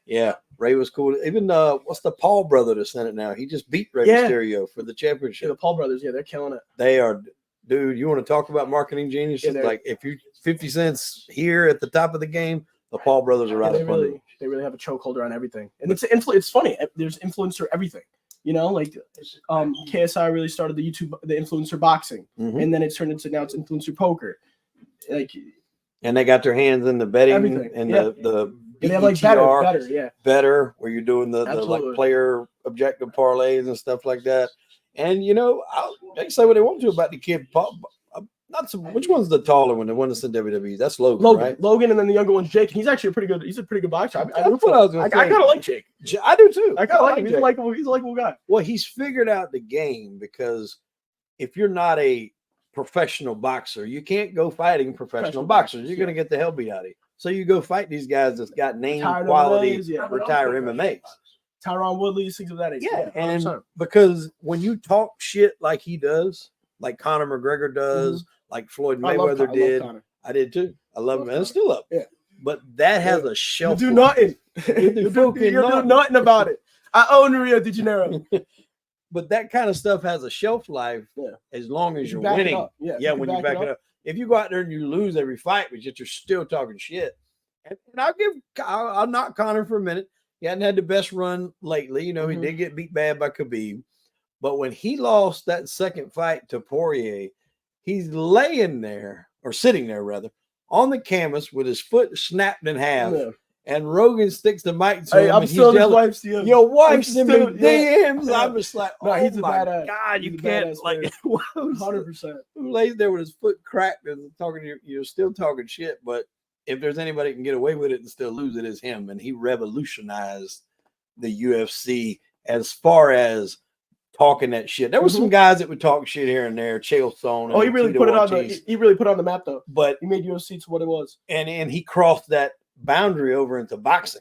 Speaker 2: Yeah.
Speaker 1: Ray was cool. Even what's the Paul brother that's in it now? He just beat Rey Mysterio for the championship.
Speaker 2: Yeah, the Paul brothers. Yeah, they're killing it.
Speaker 1: They are, dude. You want to talk about marketing geniuses? Like if you 50 cents here at the top of the game, the Paul brothers are right up under.
Speaker 2: They really have a chokeholder on everything, and it's funny. There's influencer everything. You know, like KSI really started the influencer boxing, and then it turned into now it's influencer poker. Like,
Speaker 1: and they got their hands in the betting and the
Speaker 2: they have like better,
Speaker 1: where you're doing the like player objective parlays and stuff like that. And you know, they can say what they want to about the kid. Which one's the taller one? The one that's in WWE? That's Logan, right?
Speaker 2: Logan, and then the younger one's Jake. He's actually He's a pretty good boxer. I kind of like Jake.
Speaker 1: I do too.
Speaker 2: I kind of like him. He's a likable guy.
Speaker 1: Well, he's figured out the game because if you're not a professional boxer, you can't go fighting professional boxers. You're going to get the hell beat out of you. So you go fight these guys that's got name quality, retire MMAs.
Speaker 2: Tyron Woodley, things of that age.
Speaker 1: Yeah, and because when you talk shit like he does, like Conor McGregor does, like Floyd Mayweather did, I did too. I love him, and I still love him. Yeah. But that has a shelf.
Speaker 2: You do nothing. You do nothing about it. I own Rio de Janeiro.
Speaker 1: But that kind of stuff has a shelf life as long as you're winning. When you back it up. If you go out there and you lose every fight, but yet you're still talking shit. And I'll knock Conor for a minute. He hadn't had the best run lately. You know, he did get beat bad by Khabib. But when he lost that second fight to Poirier, he's laying there, or sitting there rather, on the canvas with his foot snapped in half. Yeah. And Rogan sticks the mic to him.
Speaker 2: I'm still his wife's DMs.
Speaker 1: Your wife's in the DMs. Yeah. I'm just like,
Speaker 2: he's my
Speaker 1: God, you can't, like,
Speaker 2: 100%.
Speaker 1: Who lays there with his foot cracked and talking, you're still talking shit. But if there's anybody who can get away with it and still lose it, is him. And he revolutionized the UFC as far as talking that shit. There were some guys that would talk shit here and there. Chael Sonnen.
Speaker 2: He really put it on the map though.
Speaker 1: But
Speaker 2: he made UFC to what it was.
Speaker 1: And he crossed that boundary over into boxing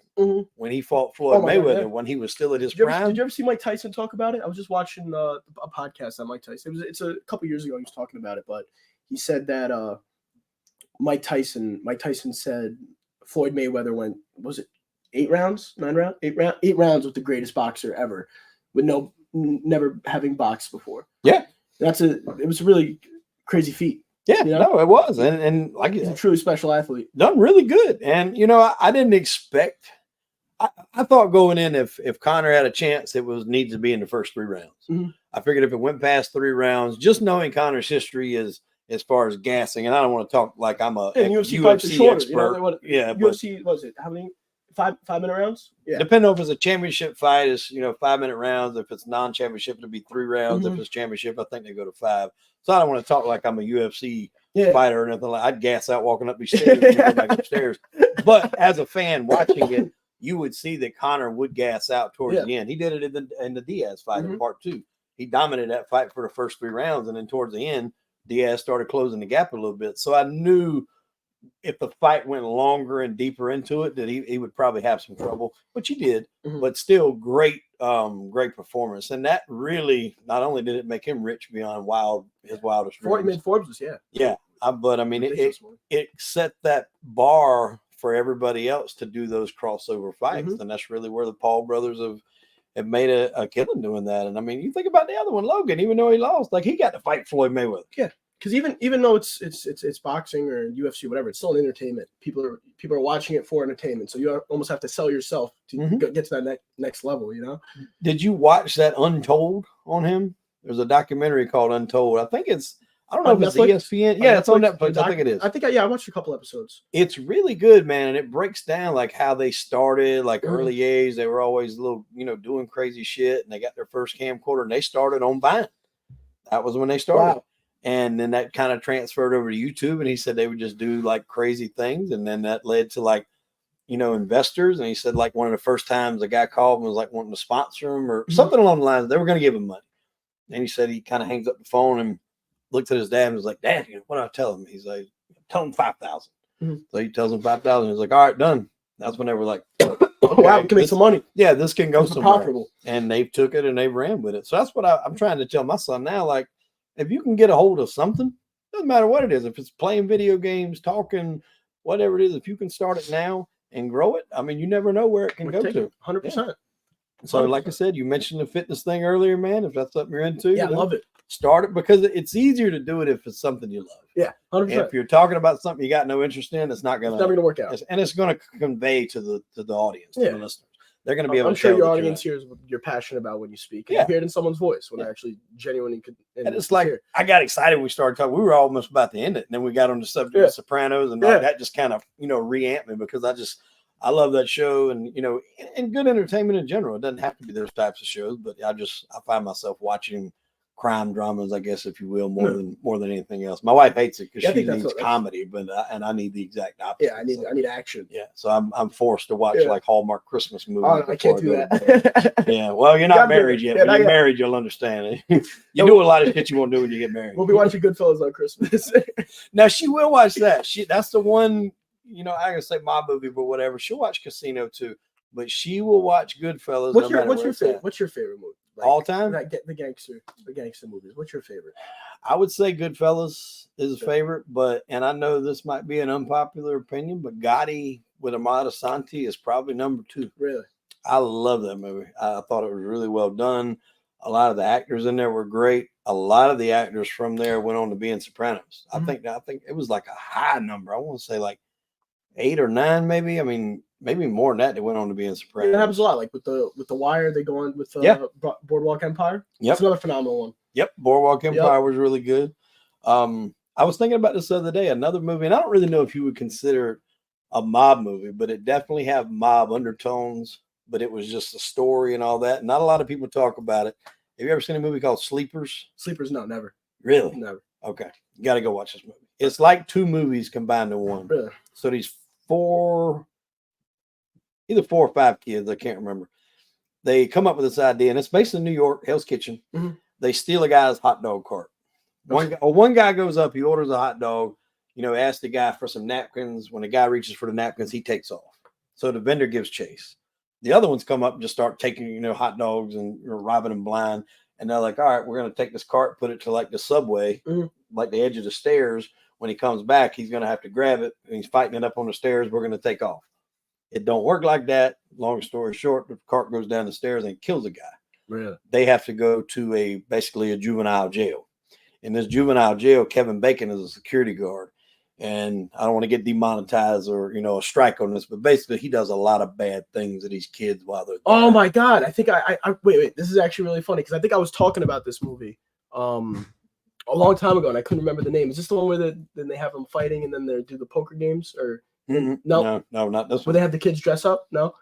Speaker 1: when he fought Floyd Mayweather when he was still at his prime.
Speaker 2: Did you ever see Mike Tyson talk about it? I was just watching a podcast on Mike Tyson. It's a couple years ago he was talking about it, but he said that Mike Tyson said Floyd Mayweather went, was it 8 rounds, 9 rounds, 8 rounds with the greatest boxer ever, with never having boxed before.
Speaker 1: Yeah.
Speaker 2: It was a really crazy feat.
Speaker 1: Yeah, no, it was. And like
Speaker 2: he's a truly special athlete.
Speaker 1: Done really good. And you know, I didn't expect I thought going in if Conor had a chance, it was needs to be in the first 3 rounds. I figured if it went past 3 rounds, just knowing Conor's history is as far as gassing, and I don't want to talk like I'm a UFC expert.
Speaker 2: UFC was it? How many 5-minute rounds? Yeah.
Speaker 1: Depending on if it's a championship fight, it's 5-minute rounds. If it's non-championship, it'll be 3 rounds. If it's championship, I think they go to 5. So I don't want to talk like I'm a UFC fighter or anything like. I'd gas out walking up these stairs and go back upstairs. But as a fan watching it, you would see that Conor would gas out towards the end. He did it in the Diaz fight in part 2. He dominated that fight for the first 3 rounds, and then towards the end, Diaz started closing the gap a little bit. So I knew if the fight went longer and deeper into it, that he would probably have some trouble, which he did. But still, great performance, and that really not only did it make him rich beyond his wildest dreams.
Speaker 2: Made Forbes,
Speaker 1: but I mean it set that bar for everybody else to do those crossover fights, and that's really where the Paul brothers have made a killing doing that. And I mean, you think about the other one, Logan, even though he lost, like he got to fight Floyd Mayweather.
Speaker 2: Yeah. Because even though it's boxing or UFC, whatever, it's still an entertainment. People are watching it for entertainment. So you almost have to sell yourself to get to that next level. You know.
Speaker 1: Did you watch that Untold on him? There's a documentary called Untold. I think I don't know if it's ESPN. Yeah, it's on Netflix. I think it is.
Speaker 2: I think I watched a couple episodes.
Speaker 1: It's really good, man, and it breaks down like how they started, like early age. They were always a little, doing crazy shit, and they got their first camcorder, and they started on Vine. That was when they started. Wow. And then that kind of transferred over to YouTube, and he said they would just do like crazy things. And then that led to like, investors. And he said like one of the first times a guy called and was like wanting to sponsor him or something along the lines. They were going to give him money. And he said he kind of hangs up the phone and looked at his dad and was like, Dad, what do I tell him? He's like, tell him 5,000. So he tells him 5,000. He's like, all right, done. That's when they were like,
Speaker 2: wow, we can make some money.
Speaker 1: Yeah, this can go
Speaker 2: It's
Speaker 1: somewhere.
Speaker 2: profitable.
Speaker 1: And they've took it and they ran with it. So that's what I'm trying to tell my son now. Like, if you can get a hold of something, doesn't matter what it is. If it's playing video games, talking, whatever it is, if you can start it now and grow it, I mean, you never know where it can go to.
Speaker 2: 100%.
Speaker 1: So, like I said, you mentioned the fitness thing earlier, man. If that's something you're into,
Speaker 2: Yeah, I love it.
Speaker 1: Start it, because it's easier to do it if it's something you love.
Speaker 2: Yeah, 100%.
Speaker 1: If you're talking about something you got no interest in, it's not
Speaker 2: It's never going to work out.
Speaker 1: And it's going to convey to the audience, to the listeners. They're going to be able
Speaker 2: I'm
Speaker 1: to
Speaker 2: sure
Speaker 1: tell
Speaker 2: your
Speaker 1: that
Speaker 2: audience hears what you're passionate about when you speak. And
Speaker 1: Yeah.
Speaker 2: you hear it in someone's voice when they actually genuinely could.
Speaker 1: And it's like, I got excited when we started talking. We were almost about to end it. And then we got on the subject of Sopranos, and like, that just kind of, reamped me, because I love that show, and, and good entertainment in general. It doesn't have to be those types of shows, but I find myself watching crime dramas, I guess, if you will, more than anything else. My wife hates it because she needs comedy, but I need the exact opposite.
Speaker 2: Yeah, I need action.
Speaker 1: Yeah, so I'm forced to watch like Hallmark Christmas movies.
Speaker 2: Oh, I can't do that.
Speaker 1: Yeah, well, you're not married yet. When you're married, you'll understand it. You do a lot of shit you won't do when you get married.
Speaker 2: We'll be watching Goodfellas on Christmas.
Speaker 1: Now she will watch that. That's the one. I can say my movie, but whatever. She'll watch Casino too, but she will watch Goodfellas.
Speaker 2: What's your favorite? What's your favorite movie? Like,
Speaker 1: all time?
Speaker 2: The gangster movies. What's your favorite?
Speaker 1: I would say Goodfellas is a favorite, and I know this might be an unpopular opinion, but Gotti with Amada Santi is probably number 2.
Speaker 2: Really?
Speaker 1: I love that movie. I thought it was really well done. A lot of the actors in there were great. A lot of the actors from there went on to be in Sopranos. I think it was like a high number. I want to say like 8 or 9, maybe. I mean, maybe more than that. They went on to be in Sopranos.
Speaker 2: It happens a lot. Like with the Wire, they go on with Boardwalk Empire.
Speaker 1: Yep,
Speaker 2: it's another phenomenal one.
Speaker 1: Yep, Boardwalk Empire was really good. I was thinking about this the other day. Another movie, and I don't really know if you would consider it a mob movie, but it definitely had mob undertones. But it was just a story and all that. Not a lot of people talk about it. Have you ever seen a movie called Sleepers?
Speaker 2: Sleepers? No, never.
Speaker 1: Really?
Speaker 2: Never.
Speaker 1: Okay, you got to go watch this movie. It's like 2 movies combined in one.
Speaker 2: Really?
Speaker 1: So these either 4 or 5 kids, I can't remember. They come up with this idea, and it's based in New York, Hell's Kitchen. Mm-hmm. They steal a guy's hot dog cart. One guy goes up, he orders a hot dog, asks the guy for some napkins. When the guy reaches for the napkins, he takes off. So the vendor gives chase. The other ones come up and just start taking, hot dogs and robbing them blind. And they're like, all right, we're going to take this cart, put it to like the subway, like the edge of the stairs. When he comes back, he's going to have to grab it, and he's fighting it up on the stairs. We're going to take off. It don't work like that. Long story short, the cart goes down the stairs and kills a guy.
Speaker 2: Really? They
Speaker 1: have to go to basically a juvenile jail. In this juvenile jail, Kevin Bacon is a security guard. And I don't want to get demonetized or, a strike on this, but basically he does a lot of bad things to these kids while they're there.
Speaker 2: Oh my God. I think I wait, this is actually really funny, because I think I was talking about this movie a long time ago, and I couldn't remember the name. Is this the one where then they have them fighting and then they do the poker games? Or no, not this one. Where they have the kids dress up? No.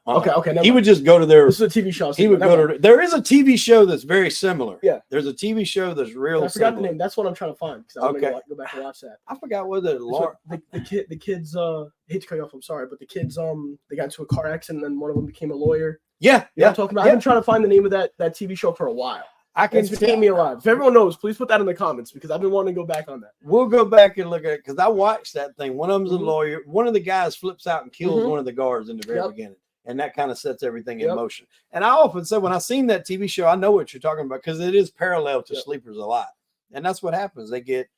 Speaker 2: Okay.
Speaker 1: He would just go to their.
Speaker 2: This is a TV show.
Speaker 1: He would go to. There is a TV show that's very similar.
Speaker 2: Yeah.
Speaker 1: There's a TV show that's real.
Speaker 2: I forgot the name. That's what I'm trying to find. I want to go back and watch that.
Speaker 1: I forgot what the
Speaker 2: kids. I hate to cut you off. I'm sorry, but the kids. They got into a car accident, and then one of them became a lawyer.
Speaker 1: Yeah.
Speaker 2: I'm talking about. I've been trying to find the name of that TV show for a while. It's been me alive. If everyone knows, please put that in the comments, because I've been wanting to go back on that.
Speaker 1: We'll go back and look at it, because I watched that thing. One of them's a lawyer. One of the guys flips out and kills one of the guards in the very beginning. And that kind of sets everything in motion. And I often say, when I seen that TV show, I know what you're talking about, because it is parallel to Sleepers a lot. And that's what happens. They get,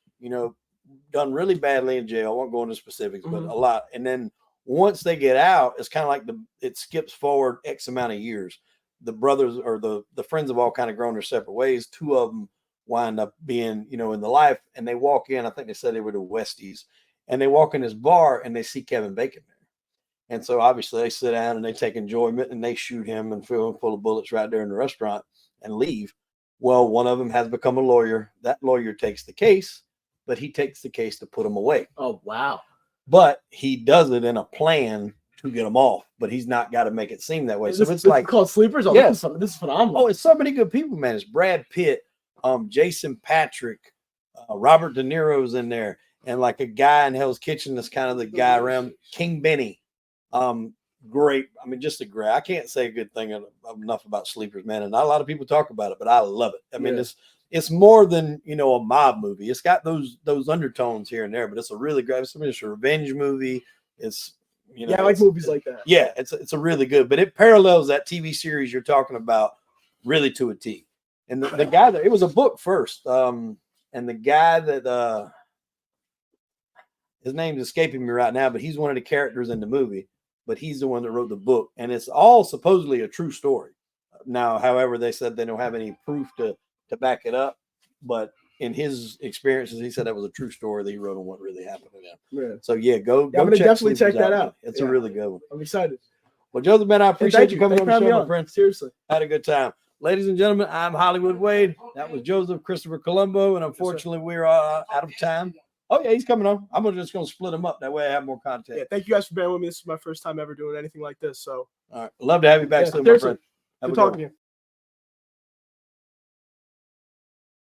Speaker 1: done really badly in jail. I won't go into specifics, but a lot. And then once they get out, it's kind of like it skips forward X amount of years. The brothers or the friends have all kind of grown their separate ways. 2 of them wind up being, in the life, and they walk in. I think they said they were the Westies, and they walk in this bar and they see Kevin Bacon there. And so obviously they sit down and they take enjoyment, and they shoot him and fill him full of bullets right there in the restaurant and leave. Well, one of them has become a lawyer. That lawyer takes the case, but he takes the case to put him away.
Speaker 2: Oh, wow.
Speaker 1: But he does it in a plan to get them off, but he's not got to make it seem that way. So it's like
Speaker 2: called Sleepers. Oh,
Speaker 1: yes.
Speaker 2: This is phenomenal.
Speaker 1: Oh, it's so many good people, man. It's Brad Pitt, Jason Patrick, Robert De Niro's in there, and like a guy in Hell's Kitchen that's kind of the guy around, King Benny. Great. I mean, just a great. I can't say a good thing enough about Sleepers, man. And not a lot of people talk about it, but I love it. I mean, it's more than a mob movie. It's got those undertones here and there, but it's a really great. It's a revenge movie. It's You know,
Speaker 2: Yeah, I like
Speaker 1: it's-
Speaker 2: movies like that.
Speaker 1: Yeah, it's a really good, but it parallels that TV series you're talking about really to a T. And the guy that it was a book first, and the guy that his name's escaping me right now, but he's one of the characters in the movie, but he's the one that wrote the book, and it's all supposedly a true story. Now, however, they said they don't have any proof to back it up, but in his experiences, he said that was a true story that he wrote on what really happened to them.
Speaker 2: Yeah.
Speaker 1: So yeah, go
Speaker 2: I'm
Speaker 1: go
Speaker 2: gonna
Speaker 1: check
Speaker 2: definitely
Speaker 1: Sleepers
Speaker 2: check that
Speaker 1: man.
Speaker 2: out.
Speaker 1: It's
Speaker 2: Yeah.
Speaker 1: a really good one.
Speaker 2: I'm excited.
Speaker 1: Well, Joseph, man, I
Speaker 2: Hey,
Speaker 1: appreciate
Speaker 2: thank
Speaker 1: you coming
Speaker 2: Thanks
Speaker 1: on
Speaker 2: for
Speaker 1: the
Speaker 2: having
Speaker 1: show,
Speaker 2: me
Speaker 1: my
Speaker 2: on.
Speaker 1: friend.
Speaker 2: Seriously.
Speaker 1: Had a good time. Ladies and gentlemen, I'm Hollywood Wade. That was Joseph Christopher Colombo, and unfortunately, we're out of time. Oh, yeah, he's coming on. I'm just going to split him up. That way I have more content.
Speaker 2: Yeah, thank you guys for bearing with me. This is my first time ever doing anything like this. So
Speaker 1: All right. Love to have you back
Speaker 2: Yeah,
Speaker 1: soon, my
Speaker 2: seriously.
Speaker 1: friend. Have
Speaker 2: good
Speaker 1: a good
Speaker 2: talking
Speaker 1: one.
Speaker 2: to you.